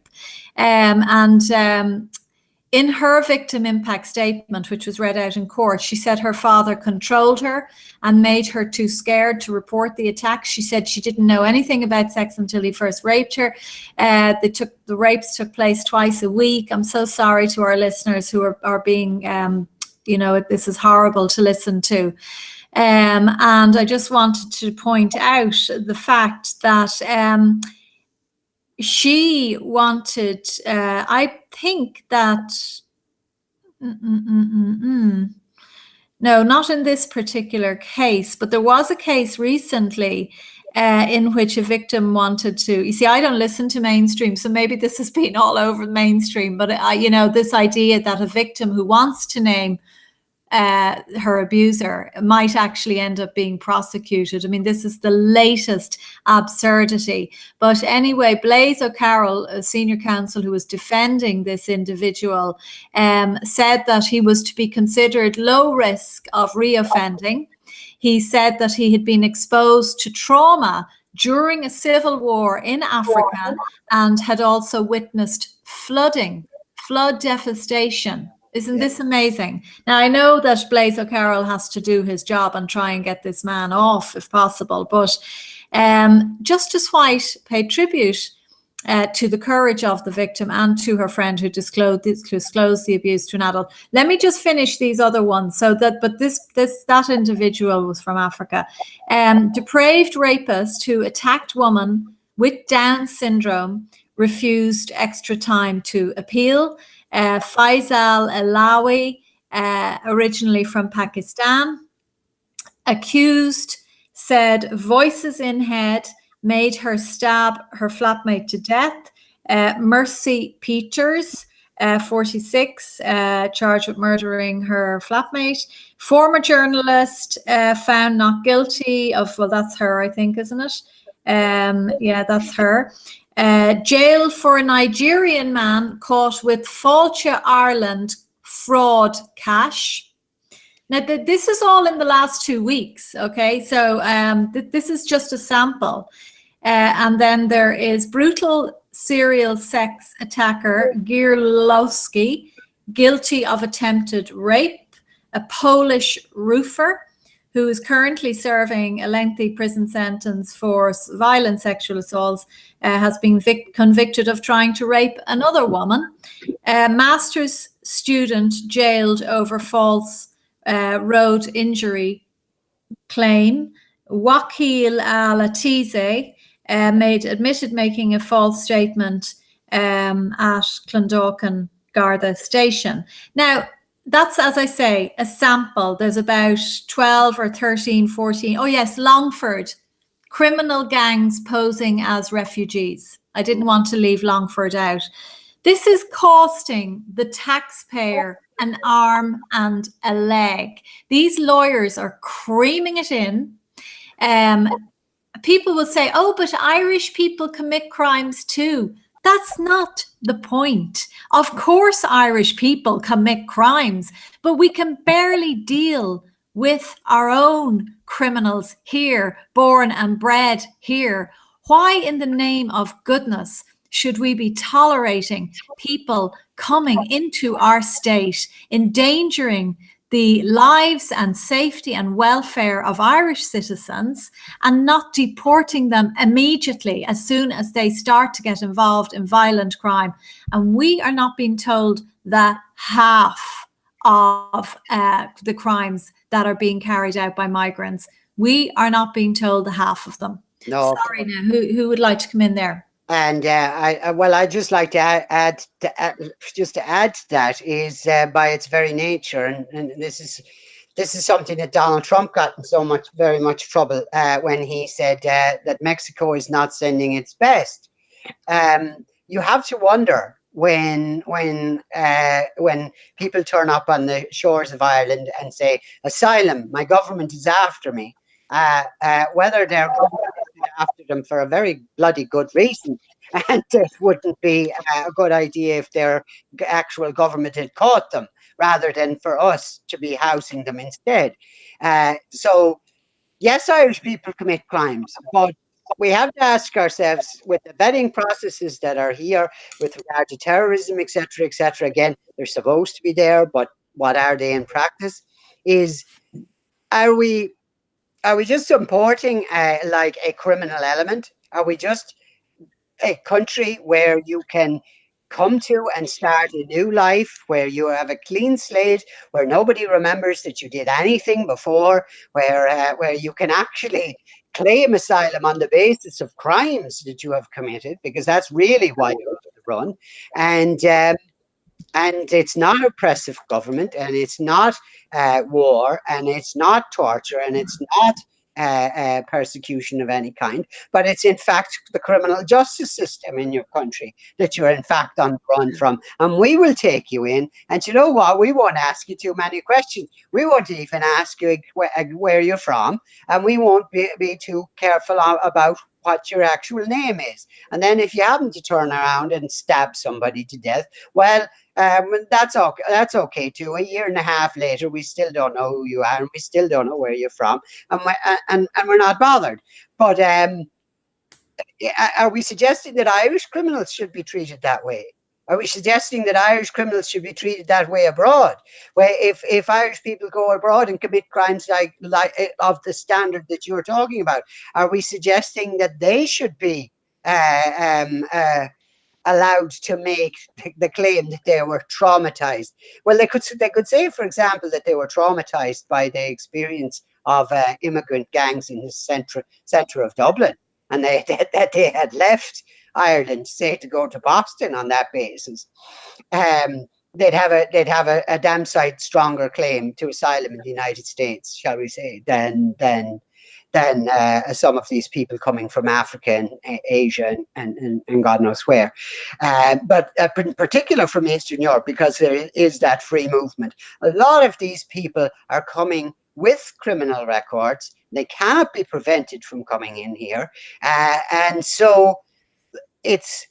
In her victim impact statement, which was read out in court, she said her father controlled her and made her too scared to report the attack. She said she didn't know anything about sex until he first raped her. The rapes took place twice a week. I'm so sorry to our listeners who are being, this is horrible to listen to. And I just wanted to point out the fact that she wanted, I think that, no, not in this particular case, but there was a case recently in which a victim wanted to, you see, I don't listen to mainstream, so maybe this has been all over the mainstream, but this idea that a victim who wants to name her abuser might actually end up being prosecuted. I mean, this is the latest absurdity. But anyway, Blaise O'Carroll, a senior counsel who was defending this individual, said that he was to be considered low risk of reoffending. He said that he had been exposed to trauma during a civil war in Africa and had also witnessed flood devastation Isn't this amazing? Now, I know that Blaise O'Carroll has to do his job and try and get this man off if possible, but Justice White paid tribute to the courage of the victim and to her friend who disclosed the abuse to an adult. Let me just finish these other ones. That individual was from Africa. Depraved rapist who attacked woman with Down syndrome refused extra time to appeal. Faisal Alawi, originally from Pakistan, accused, said voices in head made her stab her flatmate to death. Mercy Peters, 46, charged with murdering her flatmate. Former journalist found not guilty of, well, that's her, I think, isn't it? Yeah, that's her. Jail for a Nigerian man caught with Fáilte Ireland fraud cash. Now, this is all in the last 2 weeks, okay? So this is just a sample. And then there is brutal serial sex attacker Gierlowski, guilty of attempted rape, a Polish roofer who is currently serving a lengthy prison sentence for violent sexual assaults, has been convicted of trying to rape another woman. A master's student jailed over false road injury claim. Wakil Al-Atize admitted making a false statement at Clondalkin Garda station. Now, that's, as I say, a sample. There's about 12 or 13, 14. Oh, yes, Longford. Criminal gangs posing as refugees. I didn't want to leave Longford out. This is costing the taxpayer an arm and a leg. These lawyers are creaming it in. People will say, oh, but Irish people commit crimes too. That's not the point. Of course, Irish people commit crimes, but we can barely deal with our own criminals here, born and bred here. Why in the name of goodness should we be tolerating people coming into our state, endangering the lives and safety and welfare of Irish citizens and not deporting them immediately as soon as they start to get involved in violent crime? And we are not being told the half of the crimes that are being carried out by migrants. We are not being told the half of them. No. Sorry now, who would like to come in there? And I'd just like to add to that is by its very nature, and this is something that Donald Trump got in very much trouble when he said that Mexico is not sending its best. You have to wonder when people turn up on the shores of Ireland and say, asylum, my government is after me, whether their government is after them for a very bloody good reason, and it wouldn't be a good idea if their actual government had caught them, rather than for us to be housing them instead. So, yes, Irish people commit crimes, but we have to ask ourselves, with the vetting processes that are here with regard to terrorism, etc., again, they're supposed to be there, but what are they in practice? Are we just supporting like a criminal element? Are we just a country where you can come to and start a new life, where you have a clean slate, where nobody remembers that you did anything before, where you can actually claim asylum on the basis of crimes that you have committed, because that's really why you're on the run, and it's not oppressive government, and it's not war, and it's not torture, and it's not persecution of any kind, but it's in fact the criminal justice system in your country that you're in fact on the run from. And we will take you in, and you know what? We won't ask you too many questions. We won't even ask you where you're from, and we won't be too careful about what your actual name is. And then if you happen to turn around and stab somebody to death, well, that's okay too. A year and a half later, we still don't know who you are, and we still don't know where you're from, and we're not bothered. But are we suggesting that Irish criminals should be treated that way? Are we suggesting that Irish criminals should be treated that way abroad? Where if Irish people go abroad and commit crimes like of the standard that you're talking about, are we suggesting that they should be allowed to make the claim that they were traumatized? Well, they could say, for example, that they were traumatized by the experience of immigrant gangs in the centre of Dublin, and that they had left Ireland, say, to go to Boston on that basis. They'd have a damn sight stronger claim to asylum in the United States, shall we say, than some of these people coming from Africa and Asia and God knows where. But in particular from Eastern Europe, because there is that free movement, a lot of these people are coming with criminal records. They cannot be prevented from coming in here. And so it's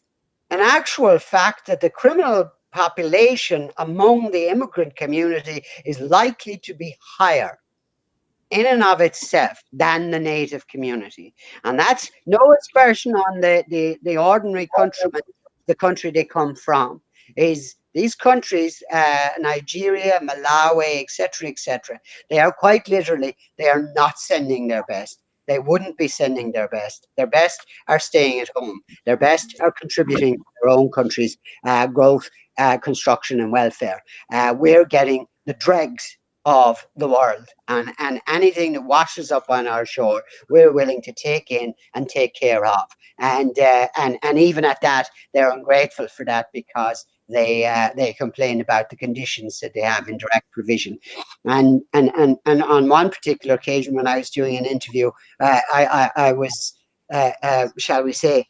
an actual fact that the criminal population among the immigrant community is likely to be higher in and of itself than the native community. And that's no aspersion on the ordinary countrymen, the country they come from. Is these countries, Nigeria, Malawi, etc., they are quite literally, they are not sending their best. They wouldn't be sending their best. Their best are staying at home. Their best are contributing to their own country's growth, construction, and welfare. We're getting the dregs of the world, and anything that washes up on our shore, we're willing to take in and take care of. And even at that, they're ungrateful for that, because they complain about the conditions that they have in direct provision. And on one particular occasion, when I was doing an interview, I was, shall we say,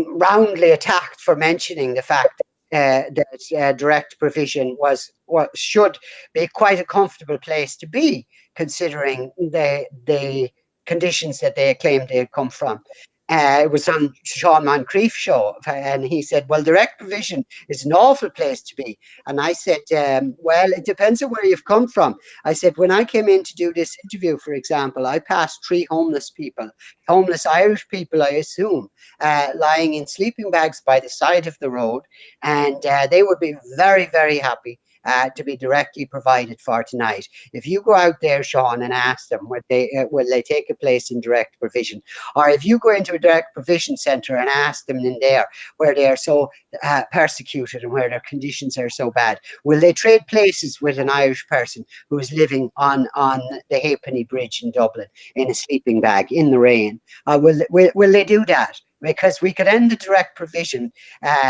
roundly attacked for mentioning the fact that direct provision should be quite a comfortable place to be, considering the conditions that they claimed they had come from. It was on Sean Moncrief's show, and he said, well, direct provision is an awful place to be. And I said, well, it depends on where you've come from. I said, when I came in to do this interview, for example, I passed 3 homeless Irish people, I assume, lying in sleeping bags by the side of the road, and they would be very, very happy to be directly provided for tonight. If you go out there, Sean, and ask them will they take a place in direct provision, or if you go into a direct provision centre and ask them in there where they are so persecuted and where their conditions are so bad, will they trade places with an Irish person who is living on the Halfpenny Bridge in Dublin in a sleeping bag in the rain? Will they do that? Because we could end the direct provision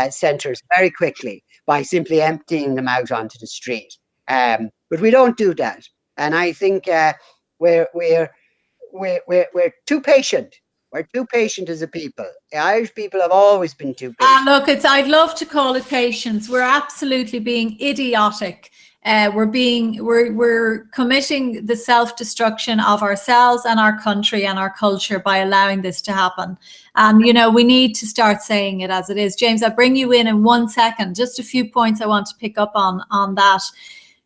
centres very quickly by simply emptying them out onto the street. But we don't do that. And I think we're too patient. We're too patient as a people. The Irish people have always been too patient. Look, I'd love to call it patience. We're absolutely being idiotic. We're committing the self-destruction of ourselves and our country and our culture by allowing this to happen. And, you know, we need to start saying it as it is. James, I'll bring you in 1 second. Just a few points I want to pick up on that,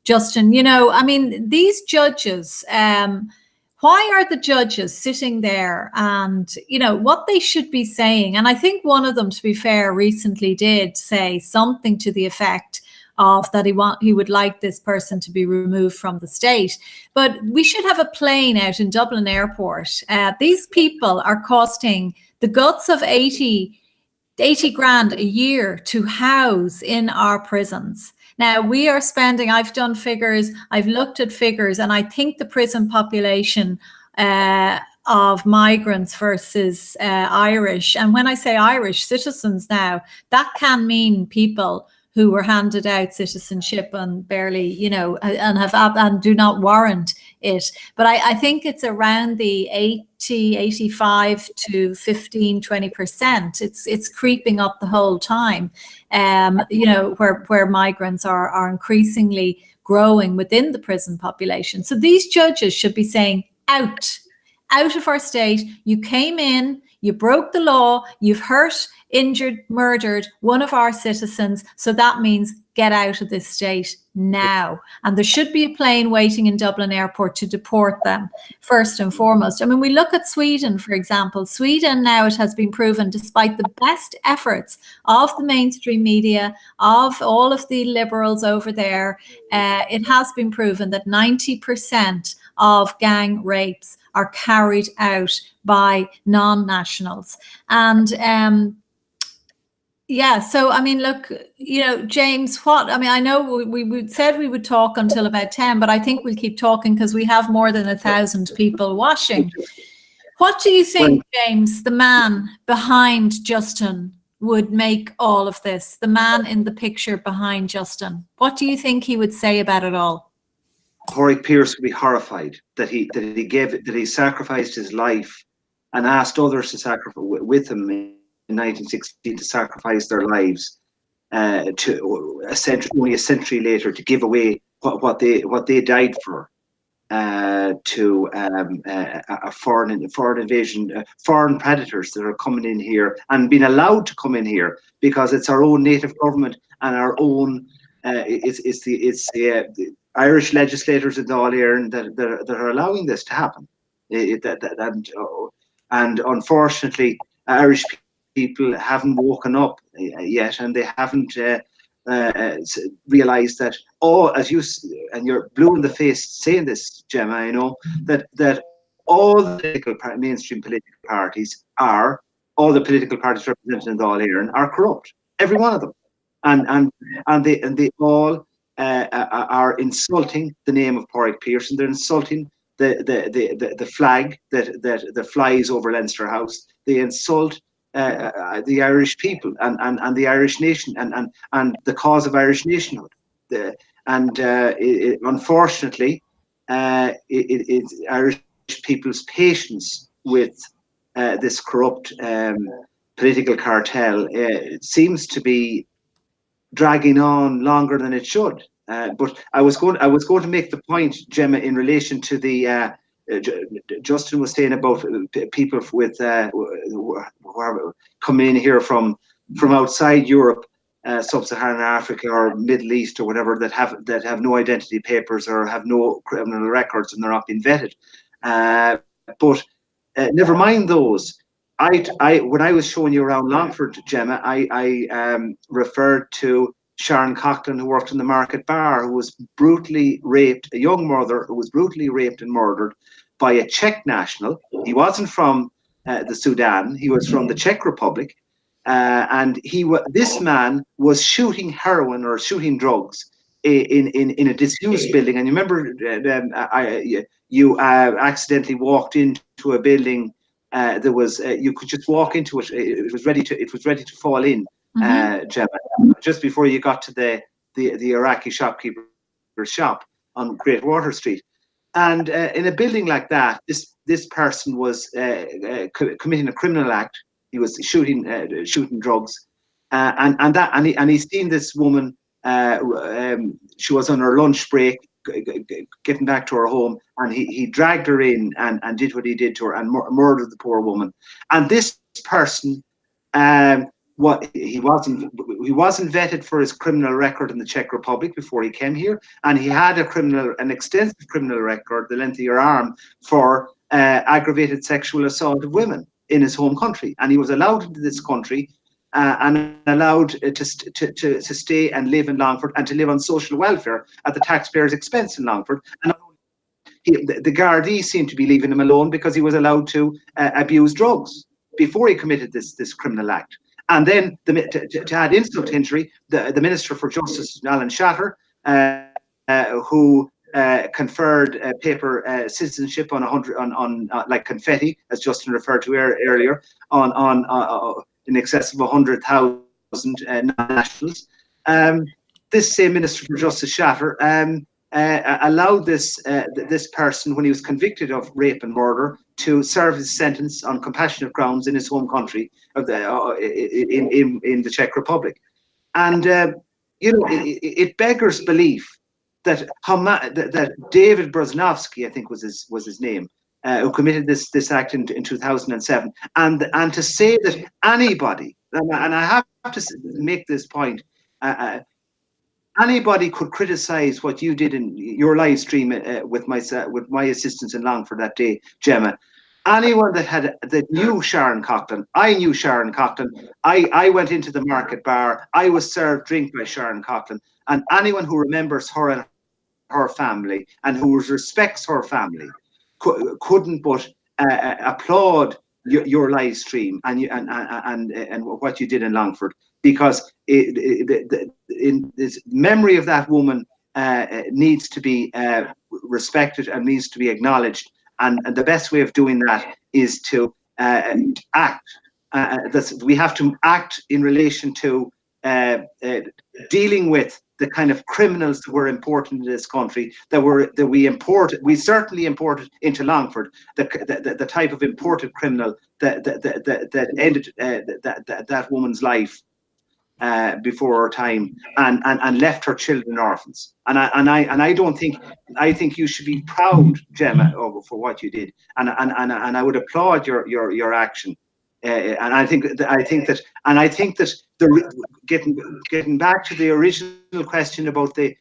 Justin. You know, I mean, these judges, why are the judges sitting there and, you know, what they should be saying? And I think one of them, to be fair, recently did say something to the effect of that he would like this person to be removed from the state. But we should have a plane out in Dublin Airport. These people are costing the guts of 80 grand a year to house in our prisons. Now, we are spending, I've done figures, I've looked at figures, and I think the prison population of migrants versus Irish, and when I say Irish citizens now, that can mean people who were handed out citizenship and barely, you know, and do not warrant it. But I think it's around the 85 to 15, 20%. It's creeping up the whole time, you know, where migrants are increasingly growing within the prison population. So these judges should be saying, out of our state. You came in, You broke the law, you've hurt, injured, murdered one of our citizens. So that means get out of this state now. And there should be a plane waiting in Dublin Airport to deport them, first and foremost. I mean, we look at Sweden, for example. Sweden now, it has been proven, despite the best efforts of the mainstream media, of all of the liberals over there, it has been proven that 90% of gang rapes are carried out by non-nationals. And yeah, so I mean, look, you know, James, I know we said we would talk until about 10, but I think we'll keep talking because we have more than 1,000 people watching. What do you think, James, the man behind Justin would make all of this, the man in the picture behind Justin? What do you think he would say about it all? Pádraig Pearse would be horrified that he sacrificed his life and asked others to sacrifice with him in 1916 to sacrifice their lives to only a century later to give away what they died for to a foreign invasion, foreign predators that are coming in here and being allowed to come in here because it's our own native government and our own. It's the Irish legislators in Dáil Éireann that are allowing this to happen, and unfortunately, Irish people haven't woken up yet, and they haven't realised that as you and you're blue in the face saying this, Gemma, you know that all the mainstream political parties all the political parties represented in Dáil Éireann are corrupt, every one of them, and they all are insulting the name of Pádraig Pearse. They're insulting the flag that flies over Leinster House. They insult the Irish people and the Irish nation and the cause of Irish nationhood. Unfortunately, Irish people's patience with this corrupt political cartel seems to be dragging on longer than it should. But I was going to make the point, Gemma, in relation to the Justin was saying about people with who are coming in here from outside Europe, sub-Saharan Africa or Middle East or whatever, that have no identity papers or have no criminal records and they're not being vetted. But never mind those. When I was showing you around Longford, Gemma, I referred to Sharon Coughlin, who worked in the Market Bar, who was brutally raped, a young mother who was brutally raped and murdered by a Czech national. He wasn't from the Sudan, he was from the Czech Republic. And this man was shooting heroin or shooting drugs in a disused building. And you remember you accidentally walked into a building. There was you could just walk into it. It was ready to fall in, Gemma, just before you got to the Iraqi shopkeeper's shop on Great Water Street. And in a building like that, this person was committing a criminal act. He was shooting drugs, and he's seen this woman. She was on her lunch break, getting back to her home, and he dragged her in and did what he did to her and murdered the poor woman. And this person, he wasn't vetted for his criminal record in the Czech Republic before he came here, and he had an extensive criminal record, the length of your arm, for aggravated sexual assault of women in his home country. And he was allowed into this country and allowed to stay and live in Longford and to live on social welfare at the taxpayer's expense in Longford. And the Gardaí seemed to be leaving him alone because he was allowed to abuse drugs before he committed this criminal act. And then to add insult to injury, the Minister for Justice, Alan Shatter, who conferred paper citizenship on 100 on like confetti, as Justin referred to earlier, on in excess of 100,000 non-nationals. This same Minister for Justice, Shatter, allowed this person, when he was convicted of rape and murder, to serve his sentence on compassionate grounds in his home country of in the Czech Republic. And it beggars belief that David Broznovsky, I think was his name, who committed this act in 2007, and to say that anybody, and I have to make this point, anybody could criticize what you did in your live stream with my assistance in Longford that day, Gemma. Anyone that knew Sharon Coughlin, I knew Sharon Coughlin. I went into the market bar. I was served drink by Sharon Coughlin, and anyone who remembers her and her family and who respects her family couldn't but applaud your live stream and what you did in Longford, because in this memory of that woman needs to be respected and needs to be acknowledged, and the best way of doing that is to act. We have to act in relation to dealing with the kind of criminals that were important in this country, we certainly imported into Longford, the type of imported criminal that ended that woman's life before her time, and left her children orphans. And I think you should be proud, Gemma, for what you did, and I would applaud your action. And I think that getting back to the original question about the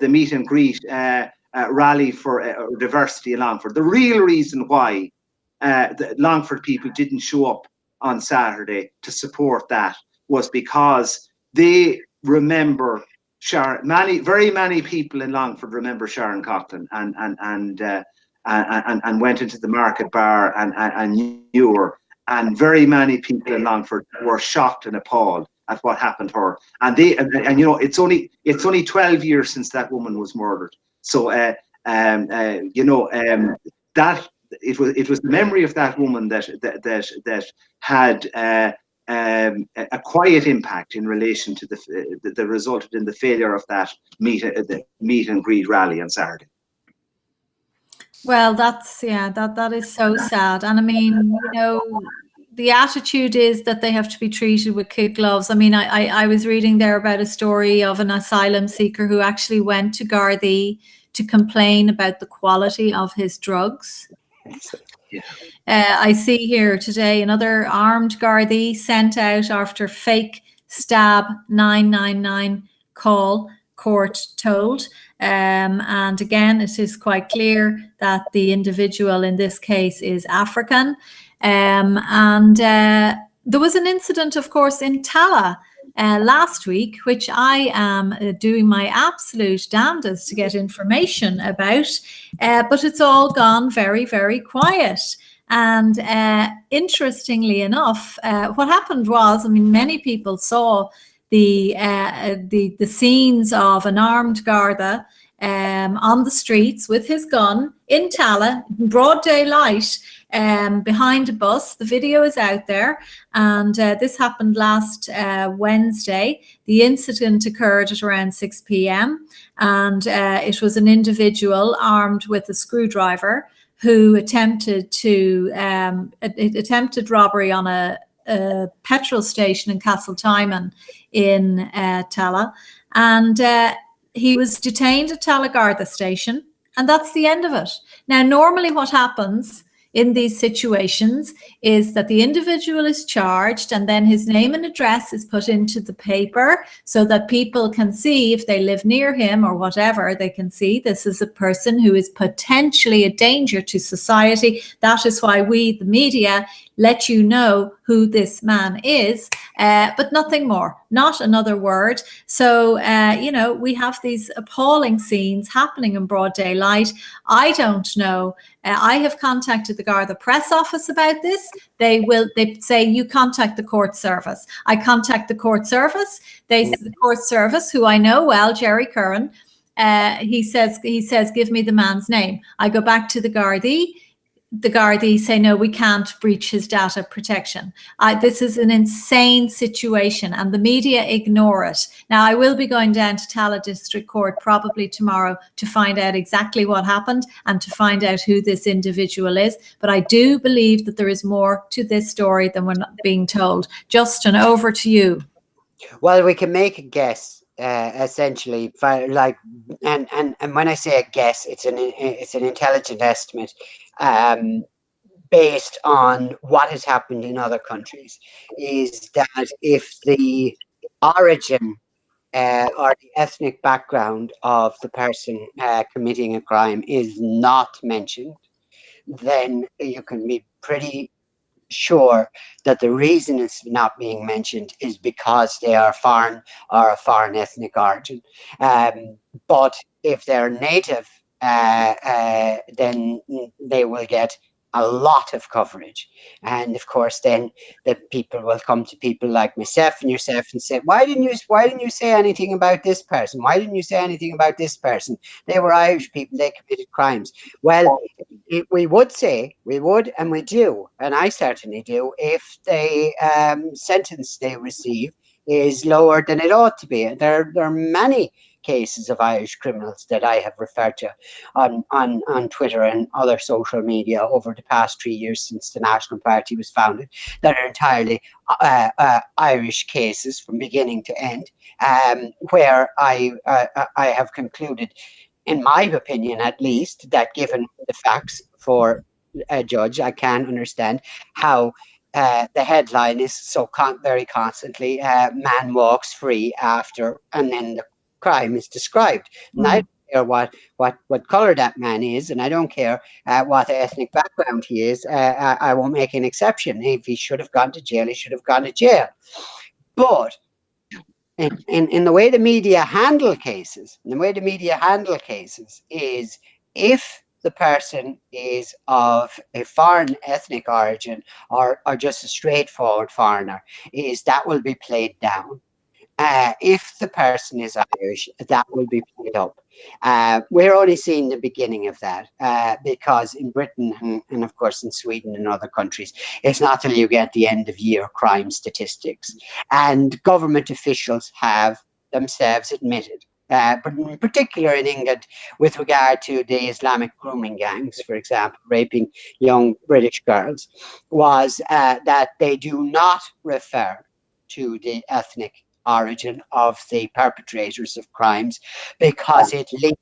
meet and greet rally for diversity in Longford, the real reason why the Longford people didn't show up on Saturday to support that was because they remember Sharon. Very many people in Longford remember Sharon Coughlin and went into the market bar and knew her. And very many people in Longford were shocked and appalled at what happened to her. And you know, it's only 12 years since that woman was murdered. So you know, that it was the memory of that woman that had a quiet impact in relation to that resulted in the failure of that meet and greet rally on Saturday. Well, that is so sad. And I mean, you know, the attitude is that they have to be treated with kid gloves. I mean, I was reading there about a story of an asylum seeker who actually went to Gardaí to complain about the quality of his drugs. Yeah. I see here today another armed Gardaí sent out after fake stab 999 call, court told. And again, it is quite clear that the individual in this case is African. And there was an incident, of course, in Tala last week, which I am doing my absolute damnedest to get information about, but it's all gone very, very quiet. And interestingly enough, what happened was, I mean, many people saw the scenes of an armed Garda on the streets with his gun in Tala, in broad daylight, behind a bus. The video is out there, and this happened last Wednesday. The incident occurred at around 6 p.m. and it was an individual armed with a screwdriver who attempted robbery on a petrol station in Castletimon in Tala, and he was detained at Tala Garda station, and that's the end of it. Now, normally what happens in these situations is that the individual is charged and then his name and address is put into the paper so that people can see, if they live near him or whatever, they can see this is a person who is potentially a danger to society. That is why we, the media, let you know who this man is, but nothing more, not another word. So, you know, we have these appalling scenes happening in broad daylight. I don't know. I have contacted the Garda press office about this. They say, you contact the court service. I contact the court service. The court service, who I know well, Jerry Curran, he says, give me the man's name. I go back to the Gardaí. The Gardaí say, no, we can't breach his data protection. This is an insane situation and the media ignore it. Now, I will be going down to Tala District Court probably tomorrow to find out exactly what happened and to find out who this individual is. But I do believe that there is more to this story than we're being told. Justin, over to you. Well, we can make a guess. Essentially, and when I say a guess, it's an intelligent estimate. based on what has happened in other countries, is that if the origin or the ethnic background of the person committing a crime is not mentioned, then you can be pretty sure that the reason it's not being mentioned is because they are foreign or a foreign ethnic origin. But if they're native, then they will get a lot of coverage. And of course, then the people will come to people like myself and yourself and say, why didn't you say anything about this person? Why didn't you say anything about this person? They were Irish people, they committed crimes. Well, we would say, we would, and we do, and I certainly do, if the sentence they receive is lower than it ought to be. There are many cases of Irish criminals that I have referred to on Twitter and other social media over the past 3 years since the National Party was founded that are entirely Irish cases from beginning to end, where I have concluded, in my opinion at least, that given the facts for a judge, I can understand how the headline is so very constantly, man walks free after, and then the crime is described. And I don't care what colour that man is, and I don't care what ethnic background he is. I won't make an exception. If he should have gone to jail, he should have gone to jail. But in the way the media handle cases, is if the person is of a foreign ethnic origin or just a straightforward foreigner, is that will be played down. If the person is Irish, that will be played up. We're only seeing the beginning of that because in Britain and of course in Sweden and other countries, it's not till you get the end of year crime statistics. And government officials have themselves admitted, but in particular in England, with regard to the Islamic grooming gangs, for example, raping young British girls, was that they do not refer to the ethnic origin of the perpetrators of crimes because it leads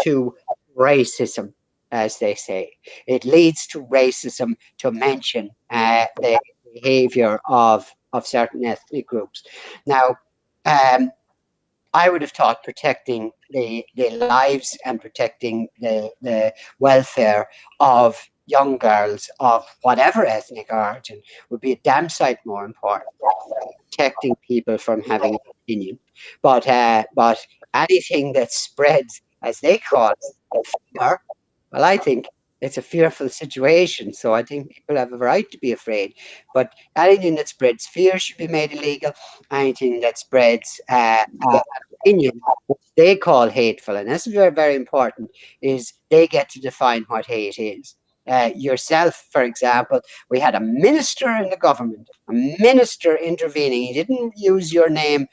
to racism, as they say. It leads to racism to mention the behavior of certain ethnic groups. Now, I would have thought protecting the lives and protecting the welfare of young girls of whatever ethnic origin would be a damn sight more important protecting people from having an opinion. But anything that spreads, as they call it, fear, well, I think it's a fearful situation. So I think people have a right to be afraid. But anything that spreads fear should be made illegal. Anything that spreads opinion, which they call hateful, and this is very, very important, is they get to define what hate is. Yourself, for example, we had a minister in the government, a minister intervening. He didn't use your name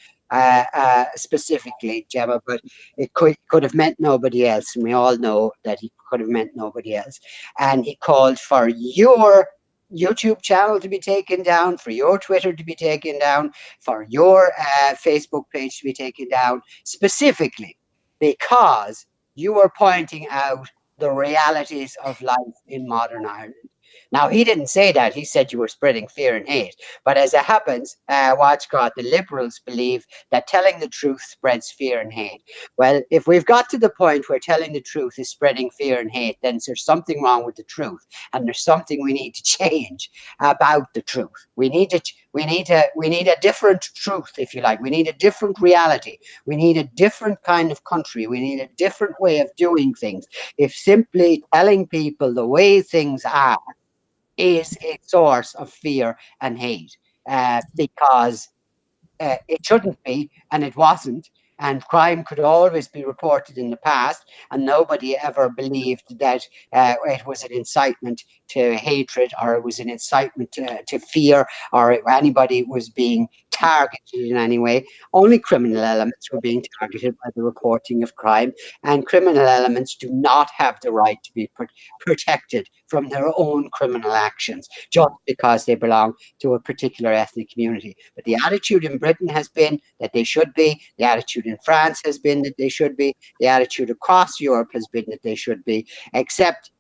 specifically, Gemma, but it could have meant nobody else, and we all know that he could have meant nobody else. And he called for your YouTube channel to be taken down, for your Twitter to be taken down, for your Facebook page to be taken down, specifically because you were pointing out the realities of life in modern Ireland. Now, he didn't say that. He said you were spreading fear and hate. But as it happens, the Liberals believe that telling the truth spreads fear and hate. Well, if we've got to the point where telling the truth is spreading fear and hate, then there's something wrong with the truth, and there's something we need to change about the truth. We need a different truth, if you like. We need a different reality. We need a different kind of country. We need a different way of doing things. If simply telling people the way things are is a source of fear and hate, because it shouldn't be, and it wasn't. And crime could always be reported in the past, and nobody ever believed that it was an incitement to hatred, or it was an incitement to fear, or anybody was being targeted in any way. Only criminal elements were being targeted by the reporting of crime, and criminal elements do not have the right to be protected from their own criminal actions just because they belong to a particular ethnic community. But the attitude in Britain has been that they should be. The attitude in France has been that they should be. The attitude across Europe has been that they should be, except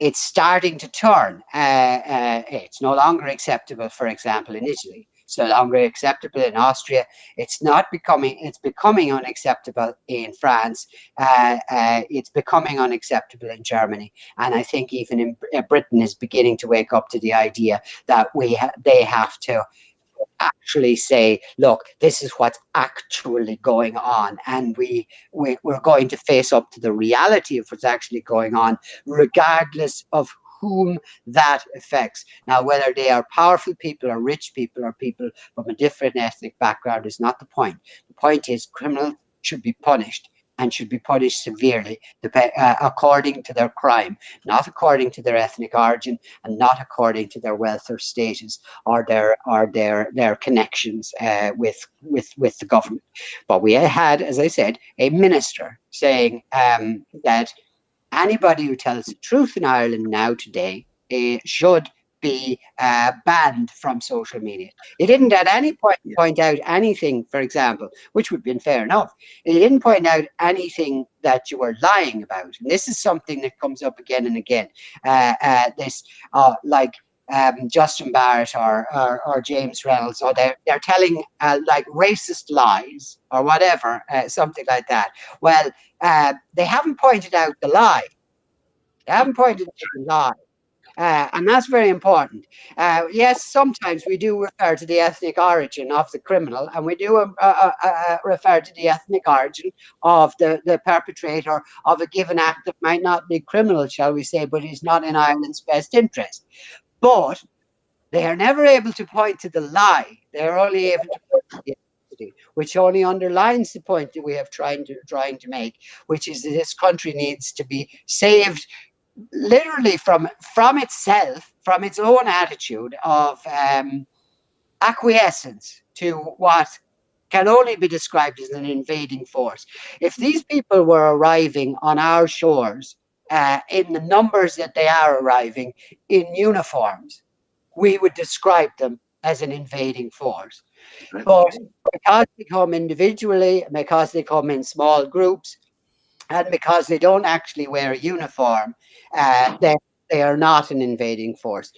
it's starting to turn. It's no longer acceptable, for example, in Italy. It's no longer acceptable in Austria. It's becoming unacceptable in France. It's becoming unacceptable in Germany. And I think even in Britain is beginning to wake up to the idea that they have to actually say, look, this is what's actually going on, and we're going to face up to the reality of what's actually going on, regardless of whom that affects. Now, whether they are powerful people or rich people or people from a different ethnic background is not the point. The point is criminals should be punished, and should be punished severely according to their crime, not according to their ethnic origin, and not according to their wealth or status, or their connections with the government. But we had, as I said, a minister saying that anybody who tells the truth in Ireland now today should be banned from social media. He didn't at any point point out anything, for example, which would have been fair enough. He didn't point out anything that you were lying about. And this is something that comes up again and again. Justin Barrett or James Reynolds, or they're telling like racist lies or whatever, something like that. Well, they haven't pointed out the lie. They haven't pointed out the lie. And that's very important. Yes, sometimes we do refer to the ethnic origin of the criminal, and we do refer to the ethnic origin of the perpetrator of a given act that might not be criminal, shall we say, but is not in Ireland's best interest. But they are never able to point to the lie. They're only able to point to the ethnicity, which only underlines the point that we have trying to make, which is that this country needs to be saved literally from itself, from its own attitude of acquiescence to what can only be described as an invading force. If these people were arriving on our shores in the numbers that they are arriving in uniforms, we would describe them as an invading force. But because they come individually, because they come in small groups, and because they don't actually wear a uniform, they are not an invading force.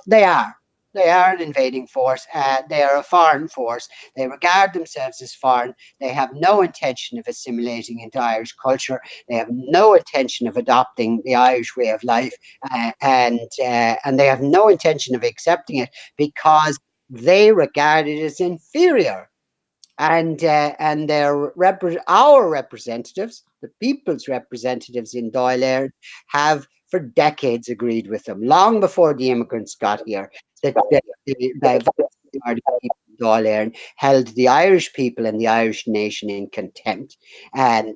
They are. They are an invading force. They are a foreign force. They regard themselves as foreign. They have no intention of assimilating into Irish culture. They have no intention of adopting the Irish way of life, and they have no intention of accepting it because they regard it as inferior. And our representatives, the people's representatives in Dáil Éireann, have for decades agreed with them, long before the immigrants got here, that the majority of people in Dáil Éireann held the Irish people and the Irish nation in contempt, and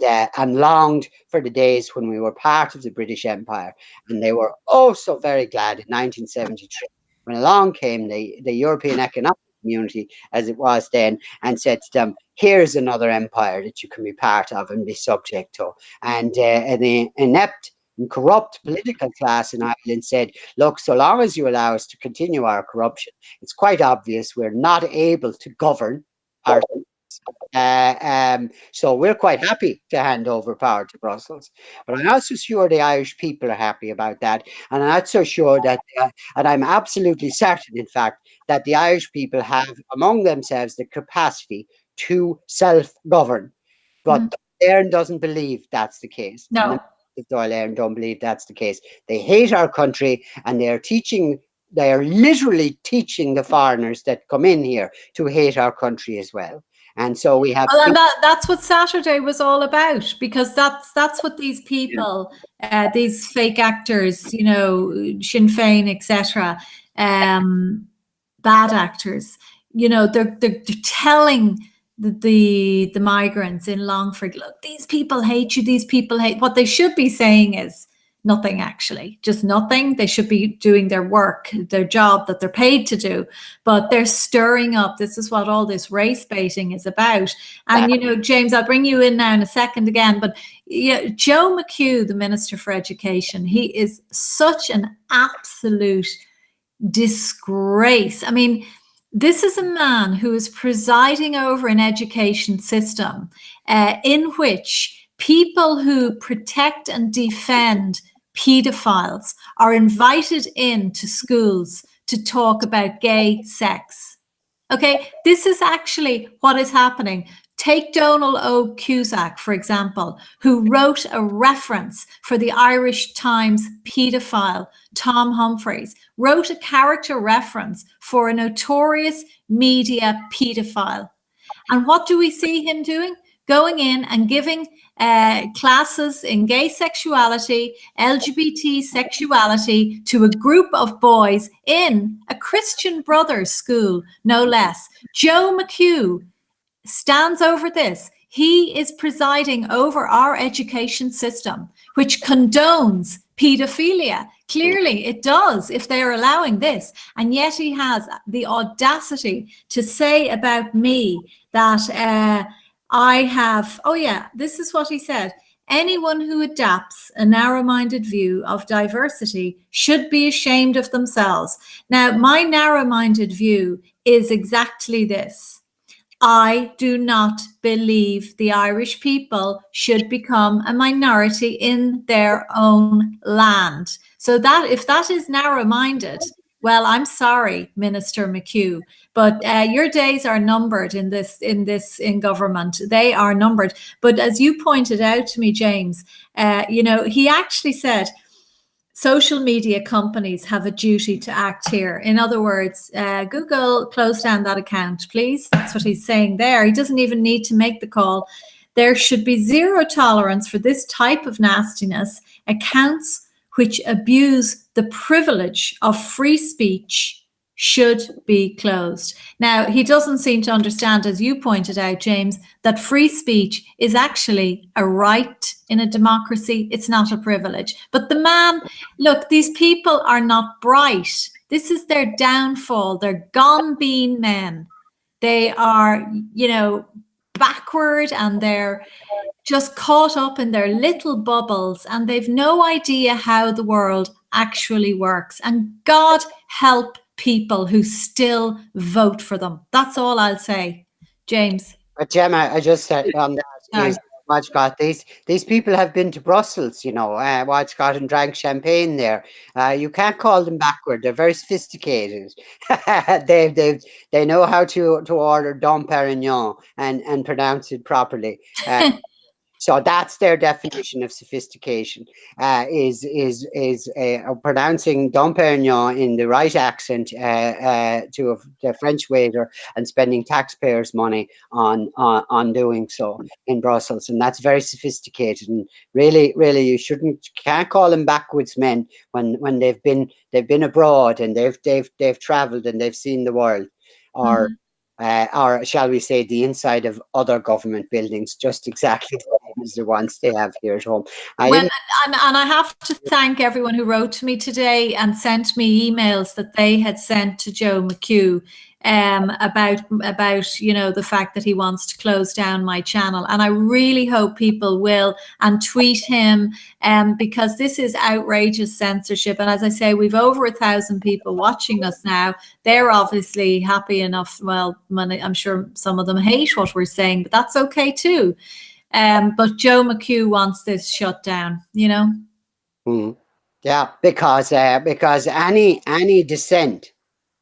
longed for the days when we were part of the British Empire. And they were oh so very glad in 1973 when along came the European Economic Community, as it was then, and said to them, here's another empire that you can be part of and be subject to. And the inept and corrupt political class in Ireland said, look, so long as you allow us to continue our corruption, it's quite obvious we're not able to govern ourselves. So we're quite happy to hand over power to Brussels. But I'm not so sure the Irish people are happy about that. And I'm not so sure that, and I'm absolutely certain, in fact, that the Irish people have among themselves the capacity to self-govern. But Dáil Éireann doesn't believe that's the case. No. Dáil Éireann don't believe that's the case. They hate our country, and they are literally teaching the foreigners that come in here to hate our country as well. And so we have. Well, and that's what Saturday was all about, because that's what these people, these fake actors, you know, Sinn Féin, etc., bad actors, you know, they're telling the migrants in Longford, look, these people hate you. These people hate. What they should be saying is nothing, actually, just nothing. They should be doing their work, their job that they're paid to do, but they're stirring up. This is what all this race baiting is about. And, you know, James, I'll bring you in now in a second again, but yeah, Joe McHugh, the Minister for Education, he is such an absolute disgrace. I mean, this is a man who is presiding over an education system in which people who protect and defend paedophiles are invited into schools to talk about gay sex. Okay, this is actually what is happening. Take Donald O. Cusack, for example, who wrote a reference for the Irish Times paedophile, Tom Humphreys, wrote a character reference for a notorious media paedophile. And what do we see him doing? Going in and giving classes in gay sexuality, LGBT sexuality to a group of boys in a Christian Brothers school, no less. Joe McHugh stands over this. He is presiding over our education system, which condones pedophilia. Clearly it does if they're allowing this. And yet he has the audacity to say about me that I have, oh yeah, this is what he said. Anyone who adapts a narrow-minded view of diversity should be ashamed of themselves. Now, my narrow-minded view is exactly this. I do not believe the Irish people should become a minority in their own land. So that if that is narrow-minded, well, I'm sorry, Minister McHugh, but your days are numbered in government. They are numbered. But as you pointed out to me, James, he actually said, social media companies have a duty to act here. In other words, Google, close down that account, please. That's what he's saying there. He doesn't even need to make the call. There should be zero tolerance for this type of nastiness. Accounts which abuse the privilege of free speech should be closed. Now, he doesn't seem to understand, as you pointed out, James, that free speech is actually a right in a democracy. It's not a privilege. But the man, look, these people are not bright. This is their downfall. They're gone bean men. They are, backward, and they're just caught up in their little bubbles, and they've no idea how the world actually works. And God help people who still vote for them. That's all I'll say, James. But Gemma, I just said on that is watch God. These people have been to Brussels, watch God, and drank champagne there. You can't call them backward. They're very sophisticated. They know how to order Dom Perignon and pronounce it properly. So that's their definition of sophistication, is pronouncing Dom Perignon in the right accent to a French waiter and spending taxpayers' money on doing so in Brussels. And that's very sophisticated. And really, you can't call them backwards men when they've been abroad and they've traveled and they've seen the world, or shall we say, the inside of other government buildings, just exactly the same as the ones they have here at home. And I have to thank everyone who wrote to me today and sent me emails that they had sent to Joe McHugh about the fact that he wants to close down my channel. And I really hope people will, and tweet him, because this is outrageous censorship. And as I say, we've over 1,000 people watching us now. They're obviously happy enough. Well, I'm sure some of them hate what we're saying, but that's okay too. But Joe McHugh wants this shut down, Yeah, because any dissent.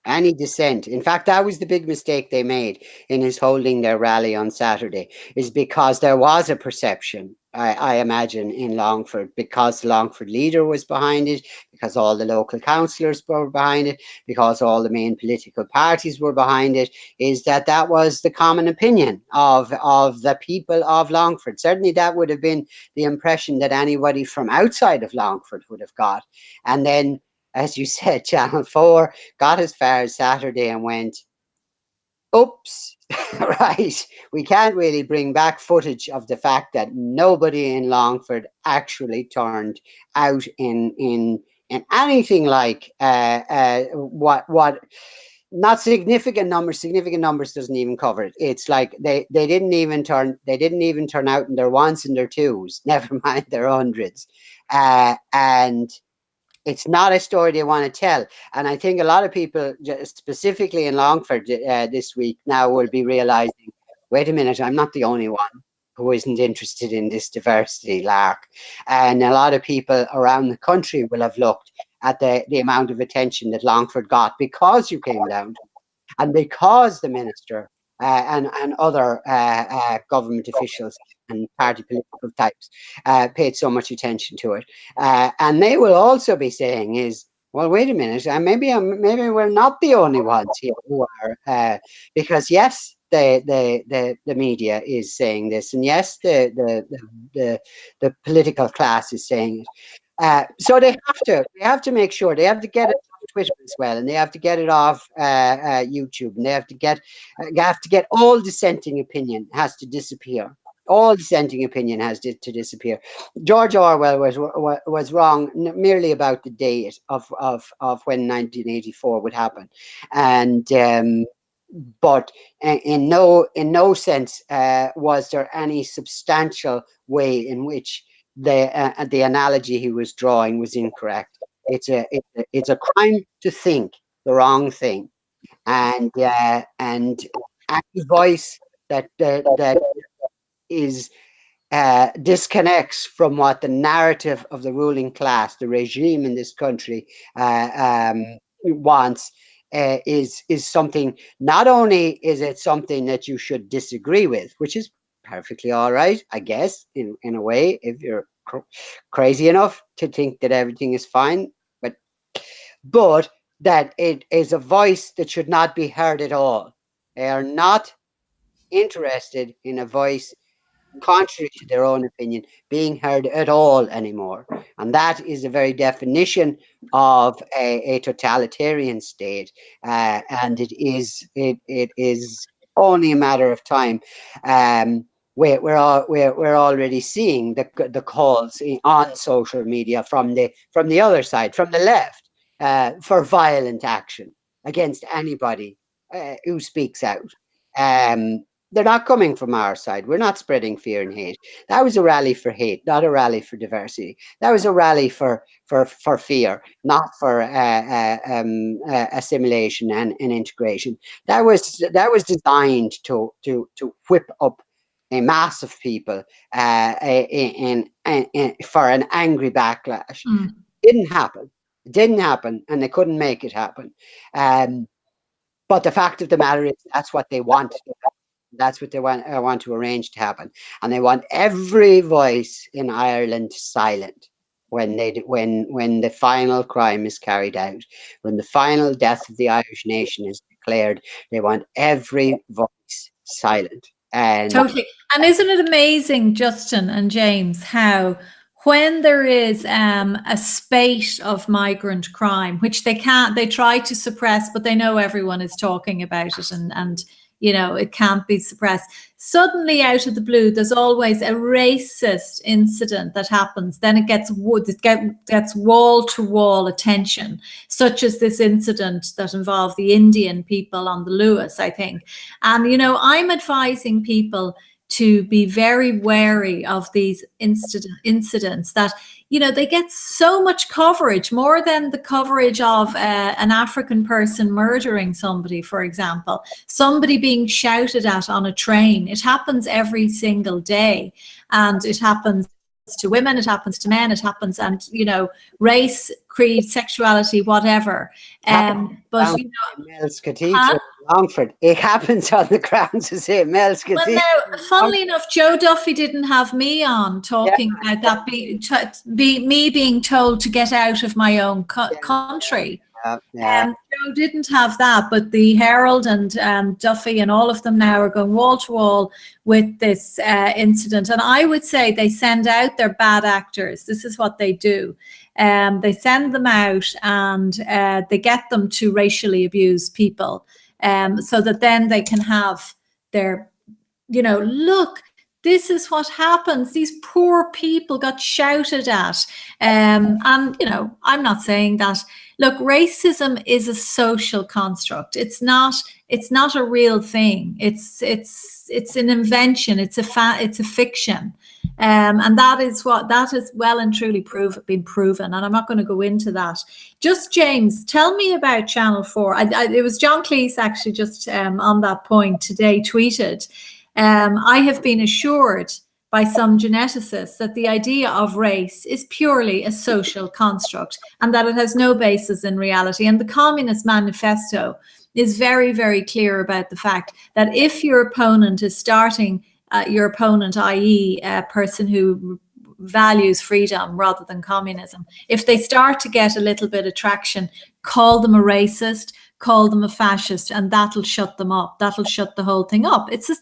In fact, that was the big mistake they made in his holding their rally on Saturday, is because there was a perception, I imagine, in Longford, because the Longford leader was behind it, because all the local councillors were behind it, because all the main political parties were behind it, is that was the common opinion of the people of Longford. Certainly that would have been the impression that anybody from outside of Longford would have got. And then, as you said, Channel 4 got as far as Saturday and went, oops, right, we can't really bring back footage of the fact that nobody in Longford actually turned out in anything like what not significant numbers doesn't even cover it. It's like they didn't even turn out in their ones and their twos, never mind their hundreds, and it's not a story they want to tell. And I think a lot of people, specifically in Longford this week, now will be realizing, wait a minute, I'm not the only one. who isn't interested in this diversity lark. And a lot of people around the country will have looked at the amount of attention that Longford got because you came down, and because the minister and other government officials and party political types paid so much attention to it. And they will also be saying is, well, wait a minute, maybe we're not the only ones here who are, because yes, the media is saying this, and yes, the political class is saying it. So they have to make sure they have to get it off Twitter as well, and they have to get it off YouTube, and they have to get all dissenting opinion has to disappear. All dissenting opinion has to disappear. George Orwell was wrong merely about the date of when 1984 would happen, and but in no sense was there any substantial way in which the analogy he was drawing was incorrect. It's a crime to think the wrong thing, and any voice that is disconnects from what the narrative of the ruling class, the regime in this country, wants, is something. Not only is it something that you should disagree with, which is perfectly all right, I guess, in a way, if you're crazy enough to think that everything is fine, but that it is a voice that should not be heard at all. They are not interested in a voice contrary to their own opinion being heard at all anymore, and that is the very definition of a totalitarian state, and it is only a matter of time. We're already seeing the calls on social media from the other side, from the left, for violent action against anybody who speaks out. They're not coming from our side. We're not spreading fear and hate. That was a rally for hate, not a rally for diversity. That was a rally for fear, not for assimilation and integration. That was designed to whip up a mass of people for an angry backlash. Didn't happen. It didn't happen, and they couldn't make it happen. But the fact of the matter is, that's what they want. That's what they want to arrange to happen, and they want every voice in Ireland silent when the final crime is carried out, when the final death of the Irish nation is declared. They want every voice silent. And totally. And isn't it amazing, Justin and James, how when there is a spate of migrant crime, which they try to suppress, but they know everyone is talking about it, and you know, it can't be suppressed. Suddenly, out of the blue, there's always a racist incident that happens. Then it gets wall-to-wall attention, such as this incident that involved the Indian people on the Lewis, I think. And, you know, I'm advising people to be very wary of these incidents that, you know, they get so much coverage, more than the coverage of an African person murdering somebody, for example, somebody being shouted at on a train. It happens every single day, and it happens to women, it happens to men, it happens, and, you know, race, creed, sexuality, whatever. But, you know, Mel's Cathedral, Longford, it happens on the grounds of St. Mel's Cathedral. Well, now, funnily enough, Joe Duffy didn't have me on talking about that, me being told to get out of my own country. Joe didn't have that, but the Herald and Duffy and all of them now are going wall to wall with this incident. And I would say they send out their bad actors. This is what they do. They send them out, and they get them to racially abuse people, so that then they can have their, you know, look, this is what happens. These poor people got shouted at. And, you know, I'm not saying that. Look, racism is a social construct. It's not a real thing. It's an invention. It's a fiction. And that is well and truly been proven. And I'm not going to go into that. Just, James, tell me about Channel 4. It was John Cleese actually just on that point today tweeted, I have been assured by some geneticists that the idea of race is purely a social construct and that it has no basis in reality. And the Communist Manifesto is very, very clear about the fact that if your opponent is starting, your opponent, i.e. a person who values freedom rather than communism, if they start to get a little bit of traction, call them a racist, call them a fascist, and that'll shut them up. That'll shut the whole thing up. It's a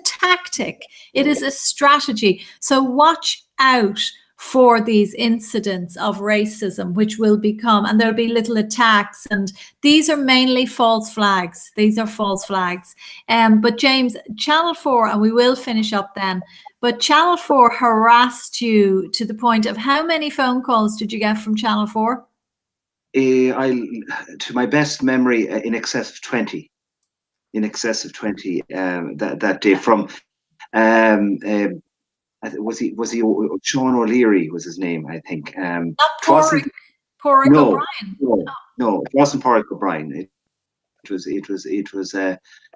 tactic. It is a strategy. So watch out for these incidents of racism, which will become, and there'll be little attacks, and these are mainly false flags. These are false flags. But James, Channel 4, and we will finish up then, but Channel 4 harassed you to the point of how many phone calls did you get from Channel 4? To my best memory, in excess of 20. In excess of 20 that day from was he Sean O'Leary was his name, I think. Not Porrick O'Brien. No, it wasn't Porrick O'Brien. It was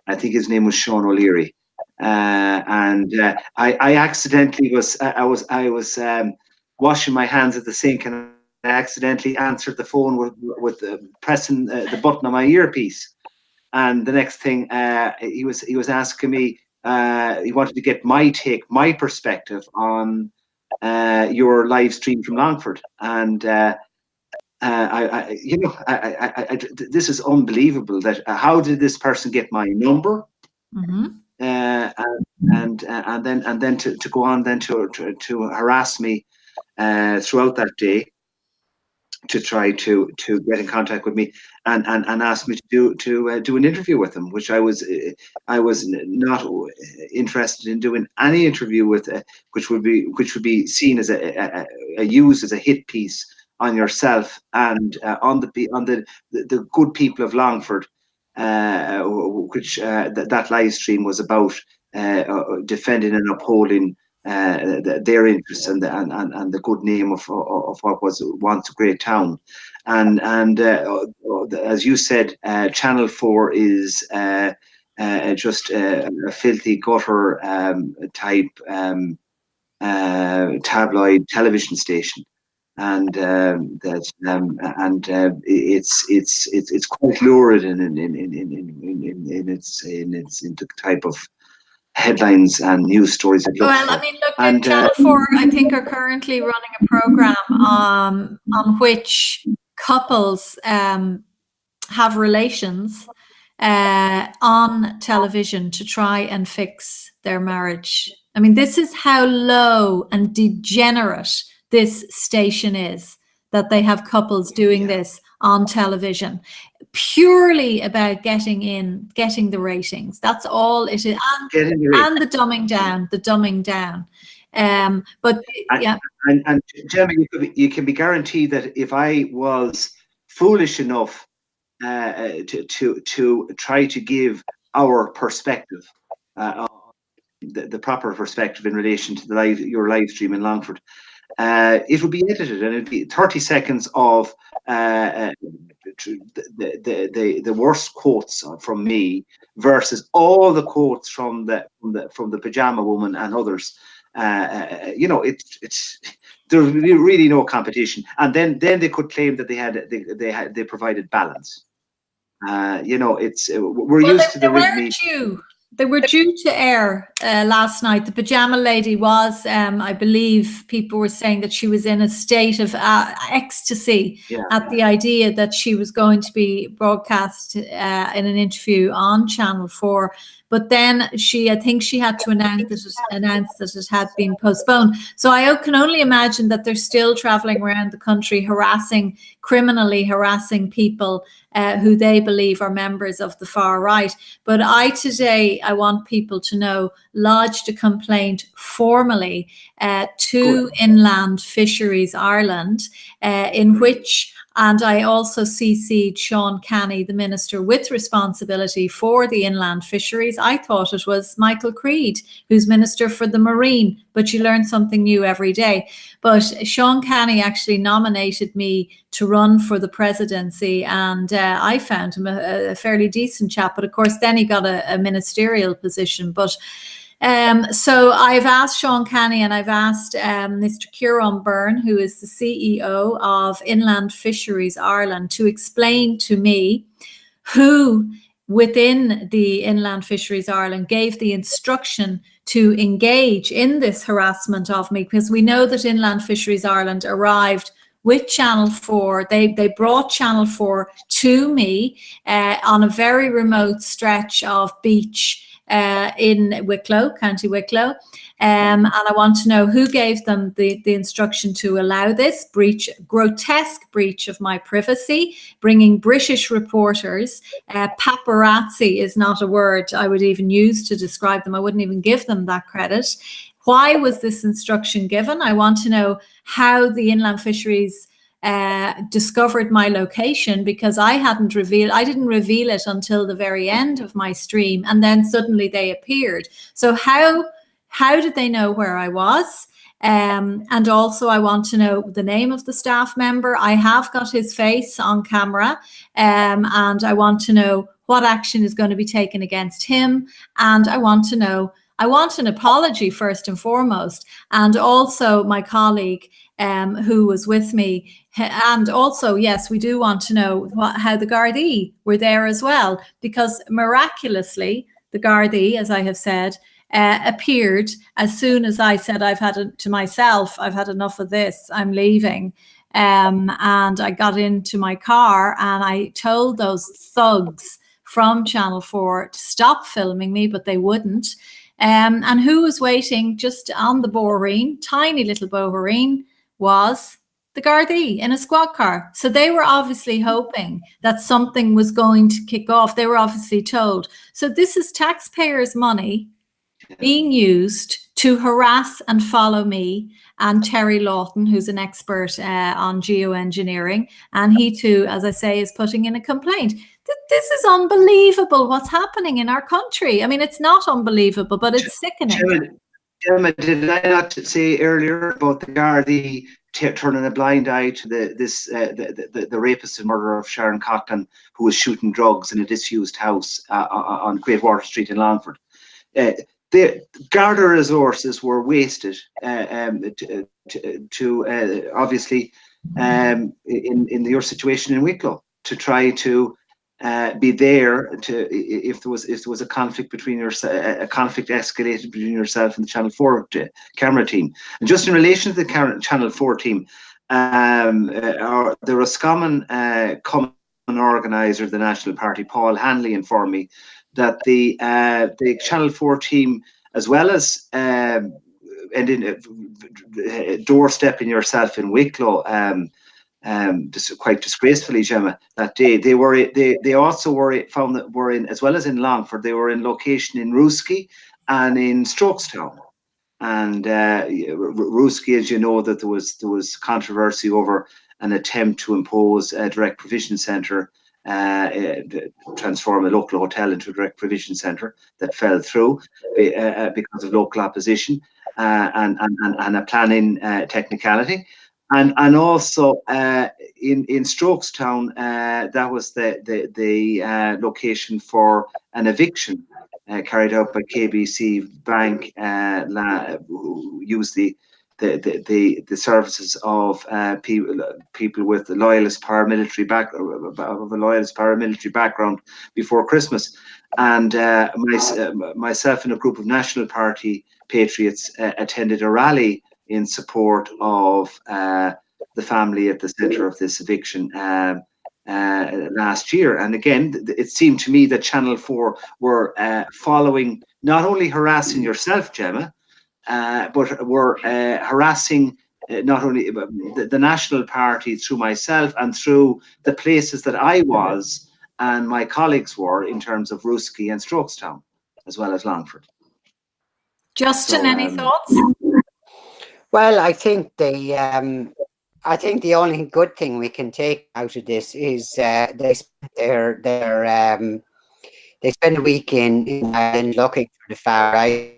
I think his name was Sean O'Leary. And I accidentally was washing my hands at the sink, and I accidentally answered the phone with pressing the button on my earpiece. And the next thing, he was asking me, he wanted to get my take, my perspective on your live stream from Longford. And this is unbelievable. That how did this person get my number? Mm-hmm. And then to go on then to harass me throughout that day, to try to get in contact with me and ask me to do an interview with him, which I was not interested in doing any interview with, which would be seen as a used as a hit piece on yourself and on the good people of Longford, which that live stream was about, defending and upholding their interests and the good name of what was once a great town. And as you said, Channel 4 is just a filthy gutter type tabloid television station, and it's quite lurid in the type of headlines and news stories. Well, I mean, look, and, Channel 4, I think, are currently running a program on which couples have relations on television to try and fix their marriage. I mean, this is how low and degenerate this station is, that they have couples doing this on television, purely about getting the ratings. That's all it is, and the dumbing down. But yeah. And Gemma, you can be guaranteed that if I was foolish enough to try to give our perspective, the proper perspective in relation to your live stream in Longford, it would be edited, and it'd be 30 seconds of the worst quotes from me versus all the quotes from the pajama woman and others. It's there's really no competition, and then they could claim that they provided balance. We're used to the rig media. They were due to air last night. The pajama lady was, I believe people were saying that she was in a state of ecstasy at the idea that she was going to be broadcast in an interview on Channel 4. But then I think she had to announce that it had been postponed. So I can only imagine that they're still traveling around the country criminally harassing people who they believe are members of the far right. But today, I want people to know, lodged a complaint formally to Inland Fisheries Ireland, in which, and I also CC'd Sean Canny, the minister with responsibility for the inland fisheries. I thought it was Michael Creed, who's Minister for the Marine, but you learn something new every day. But Sean Canny actually nominated me to run for the presidency, and I found him a fairly decent chap. But of course, then he got a ministerial position. But So I've asked Sean Canny and I've asked Mr. Kieran Byrne, who is the CEO of Inland Fisheries Ireland, to explain to me who within the Inland Fisheries Ireland gave the instruction to engage in this harassment of me, because we know that Inland Fisheries Ireland arrived with Channel 4. They brought Channel 4 to me on a very remote stretch of beach in Wicklow, County Wicklow. And I want to know who gave them the instruction to allow this grotesque breach of my privacy, bringing British reporters. Paparazzi is not a word I would even use to describe them. I wouldn't even give them that credit. Why was this instruction given? I want to know how the Inland Fisheries discovered my location, because I didn't reveal it until the very end of my stream, and then suddenly they appeared. So how did they know where I was? And also I want to know the name of the staff member. I have got his face on camera, and I want to know what action is going to be taken against him. And I want an apology first and foremost, and also my colleague who was with me. And also, yes, we do want to know how the Gardaí were there as well, because miraculously, the Gardaí, as I have said, appeared as soon as I said I've had enough of this, I'm leaving. And I got into my car and I told those thugs from Channel 4 to stop filming me, but they wouldn't. And who was waiting just on the Bohereen, tiny little Bohereen, was the Gardaí in a squad car. So they were obviously hoping that something was going to kick off. They were obviously told. So this is taxpayers' money being used to harass and follow me and Terry Lawton, who's an expert on geoengineering. And he too, as I say, is putting in a complaint. This is unbelievable what's happening in our country. I mean, it's not unbelievable, but it's sickening. Gemma, did I not say earlier about the Gardaí turning a blind eye to the rapist and murderer of Sharon Coughlin, who was shooting drugs in a disused house on Great Water Street in Longford? The Garda resources were wasted to obviously in your situation in Wicklow to try to be there if there was a conflict between a conflict escalated between yourself and the Channel 4 camera team. And just in relation to the Channel 4 team, the Roscommon common organizer of the National Party, Paul Hanley, informed me that the Channel 4 team, as well as doorstepping yourself in Wicklow, quite disgracefully, Gemma, that day, they also found that were in, as well as in Longford, they were in location in Rooskey and in Strokestown. And Rooskey, as you know, that there was controversy over an attempt to impose a direct provision centre, transform a local hotel into a direct provision centre, that fell through because of local opposition and a planning technicality. And also in Strokestown, that was the location for an eviction carried out by KBC Bank, who used the services of people with loyalist paramilitary background before Christmas. And myself and a group of National Party patriots attended a rally in support of the family at the centre of this eviction last year. And again, it seemed to me that Channel 4 were following, not only harassing yourself, Gemma, but were harassing not only the National Party through myself and through the places that I was and my colleagues were, in terms of Rooskey and Strokestown, as well as Longford. Justin, any thoughts? Well, I think the only good thing we can take out of this is they spend a week in Ireland looking for the far right,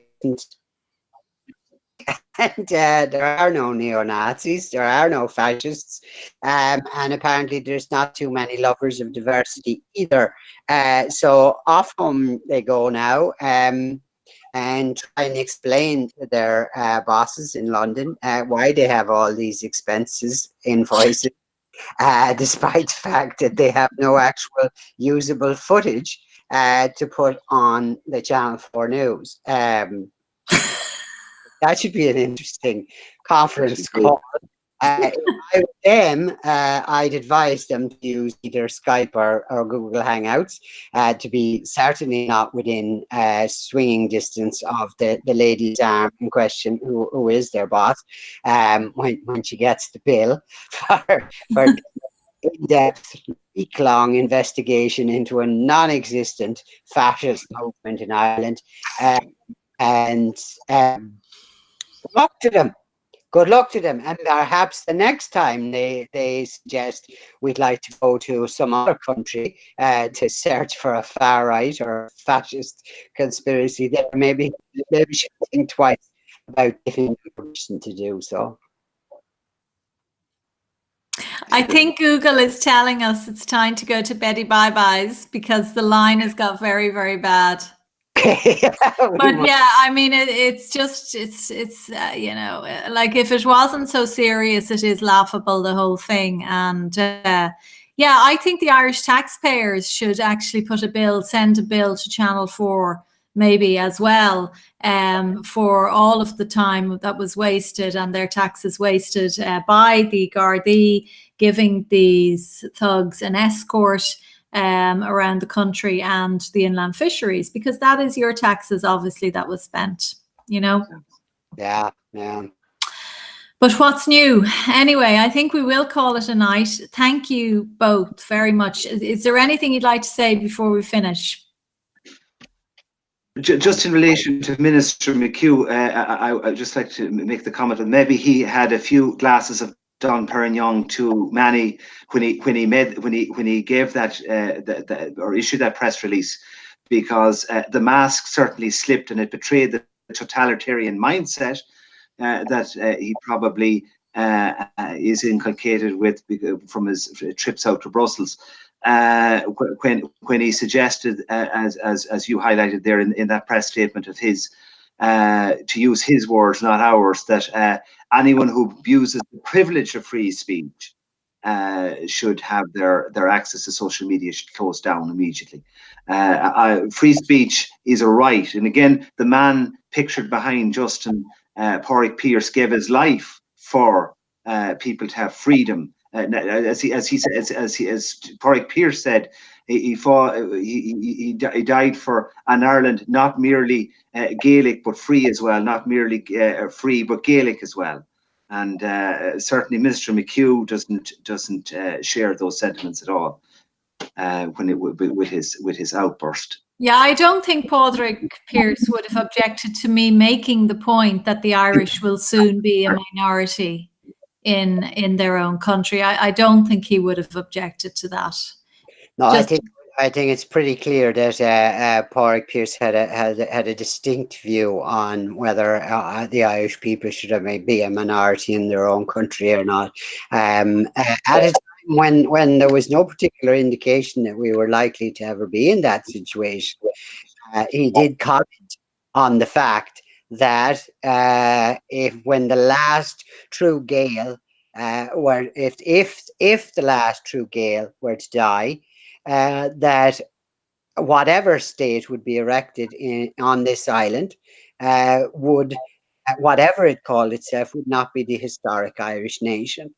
and there are no neo-Nazis, there are no fascists, and apparently there's not too many lovers of diversity either. So off home they go now. and try and explain to their bosses in London why they have all these expenses invoices, despite the fact that they have no actual usable footage to put on the Channel 4 News. That should be an interesting conference call. If I were them, I'd advise them to use either Skype or Google Hangouts to be certainly not within swinging distance of the lady's arm in question, who is their boss, when she gets the bill for in-depth, week-long investigation into a non-existent fascist movement in Ireland. And good luck to them. Good luck to them. And perhaps the next time they suggest we'd like to go to some other country to search for a far right or fascist conspiracy, then maybe should think twice about giving them permission to do so. I think Google is telling us it's time to go to Betty Bye-Byes because the line has got very, very bad. But yeah, I mean, it's you know, like if it wasn't so serious, it is laughable, the whole thing. And yeah, I think the Irish taxpayers should actually send a bill to Channel 4 maybe as well, for all of the time that was wasted and their taxes wasted by the Gardaí giving these thugs an escort around the country and the inland fisheries, because that is your taxes, obviously, that was spent, you know? Yeah. But what's new? Anyway, I think we will call it a night. Thank you both very much. Is there anything you'd like to say before we finish? Just in relation to Minister McHugh, I'd just like to make the comment that maybe he had a few glasses of Dom Perignon too many when he gave that or issued that press release, because the mask certainly slipped and it betrayed the totalitarian mindset that he probably is inculcated with from his trips out to Brussels. When he suggested, as you highlighted there in that press statement of his, to use his words, not ours, that anyone who abuses the privilege of free speech should have their access to social media should close down immediately. Free speech is a right, and again, the man pictured behind Justin Pádraig Pearse gave his life for people to have freedom. As Pádraig Pearse said, he died for an Ireland not merely Gaelic but free as well, not merely free but Gaelic as well. And certainly Minister McHugh doesn't share those sentiments at all with his outburst. Yeah, I don't think Pádraig Pearse would have objected to me making the point that the Irish will soon be a minority in their own country. I don't think he would have objected to that. No, I think it's pretty clear that Pádraig Pearse had a distinct view on whether the Irish people should be a minority in their own country or not. At a time when there was no particular indication that we were likely to ever be in that situation, he did comment on the fact that when the last true Gael if the last true Gael were to die, that whatever state would be erected on this island would, whatever it called itself, would not be the historic Irish nation.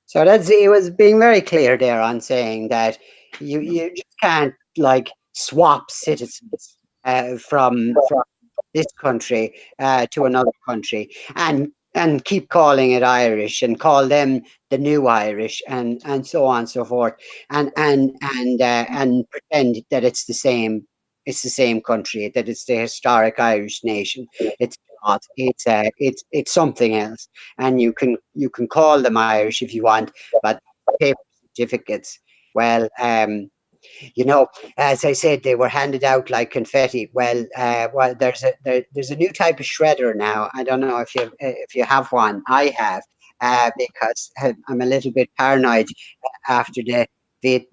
So he was being very clear there on saying that you just can't like swap citizens from this country to another country and keep calling it Irish and call them the new Irish and so on and so forth and pretend that it's the same country, that it's the historic Irish nation. It's not. It's something else, and you can call them Irish if you want, but paper certificates, well, you know, as I said, they were handed out like confetti. Well, there's a new type of shredder now. I don't know if you have one. I have, because I'm a little bit paranoid after the the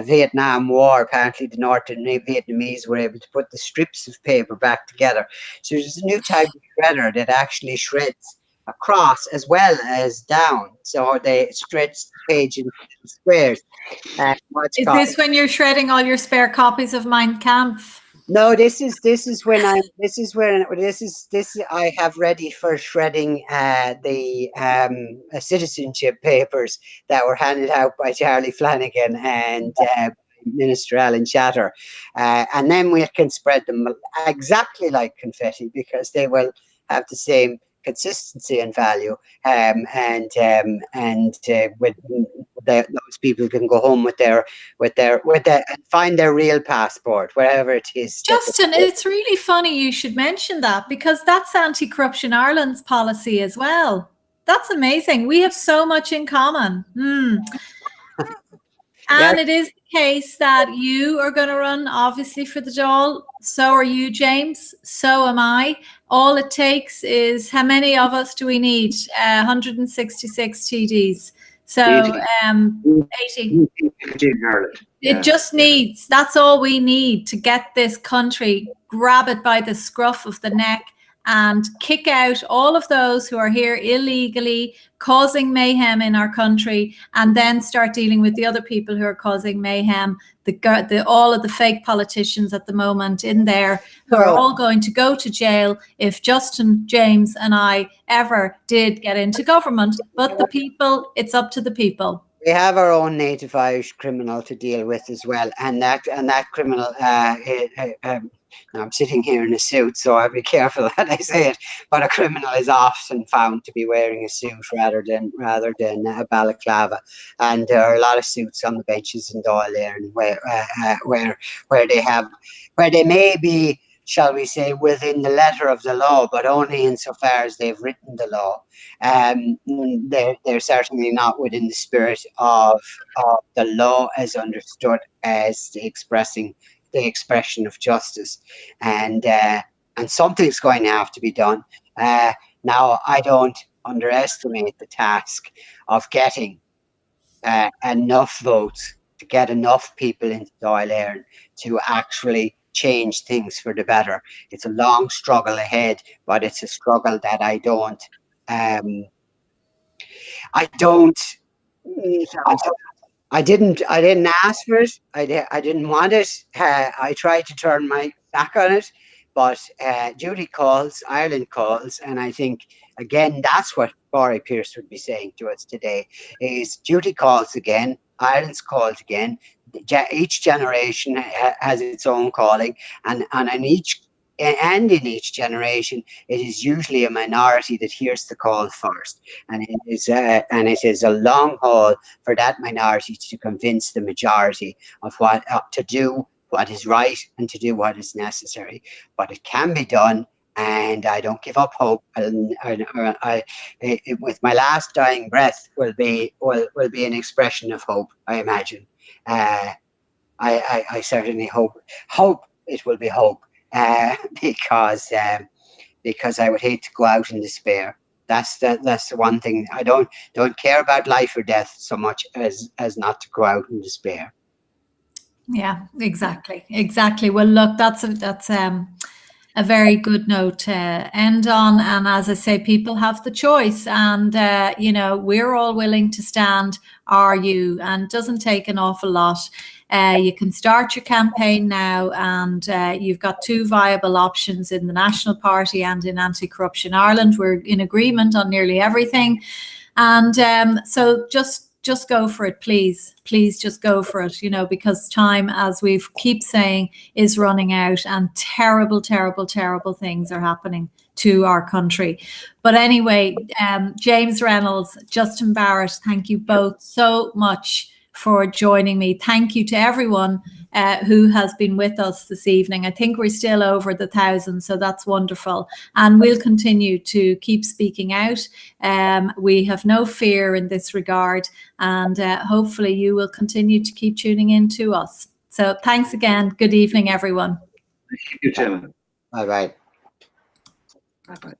Vietnam War, apparently the North Vietnamese were able to put the strips of paper back together. So there's a new type of shredder that actually shreds across as well as down. So they stretch the page in squares. Is this when you're shredding all your spare copies of Mein Kampf? No, this is I have ready for shredding the citizenship papers that were handed out by Charlie Flanagan and Minister Alan Shatter, and then we can spread them exactly like confetti because they will have the same consistency and value, and those people can go home with their and find their real passport wherever it is. Justin, it's really funny you should mention that because that's Anti-Corruption Ireland's policy as well. That's amazing. We have so much in common. And it is the case that you are going to run, obviously, for the Dáil. So are you, James. So am I. All it takes is, how many of us do we need? 166 TDs. So 80. It just needs, that's all we need to get this country, grab it by the scruff of the neck and kick out all of those who are here illegally, causing mayhem in our country, and then start dealing with the other people who are causing mayhem, all of the fake politicians at the moment in there who are all going to go to jail if Justin, James and I ever did get into government. But the people, it's up to the people. We have our own native Irish criminal to deal with as well, and that criminal. I'm sitting here in a suit, so I'll be careful that I say it. But a criminal is often found to be wearing a suit rather than a balaclava, and there are a lot of suits on the benches in Dáil where they may be, shall we say, within the letter of the law, but only insofar as they've written the law. They're certainly not within the spirit of the law as understood as the expression of justice, and something's going to have to be done. Now, I don't underestimate the task of getting enough votes to get enough people into Dáil Éireann to actually change things for the better. It's a long struggle ahead, but it's a struggle that I didn't ask for it. I didn't want it. I tried to turn my back on it, but duty calls, Ireland calls, and I think again that's what Barry Pearce would be saying to us today: is duty calls again, Ireland's called again. Each generation has its own calling, and in each generation, it is usually a minority that hears the call first, and it is a long haul for that minority to convince the majority of what to do, what is right, and to do what is necessary. But it can be done, and I don't give up hope. With my last dying breath will be an expression of hope, I imagine. I certainly hope it will be hope, because I would hate to go out in despair. That's the one thing. I don't care about life or death so much as not to go out in despair. Yeah, exactly. Well, look, that's a very good note to end on. And as I say, people have the choice, and we're all willing to stand RU, and it doesn't take an awful lot. You can start your campaign now, and you've got two viable options in the National Party and in Anti-Corruption Ireland. We're in agreement on nearly everything, and so just go for it, please just go for it, because time, as we keep saying, is running out, and terrible things are happening to our country. But anyway, James Reynolds, Justin Barrett, thank you both so much for joining me. Thank you to everyone who has been with us this evening. I think we're still over the 1,000, so that's wonderful. And we'll continue to keep speaking out. We have no fear in this regard, and hopefully you will continue to keep tuning in to us. So thanks again. Good evening, everyone. Thank you, Gemma. Bye-bye. Bye-bye.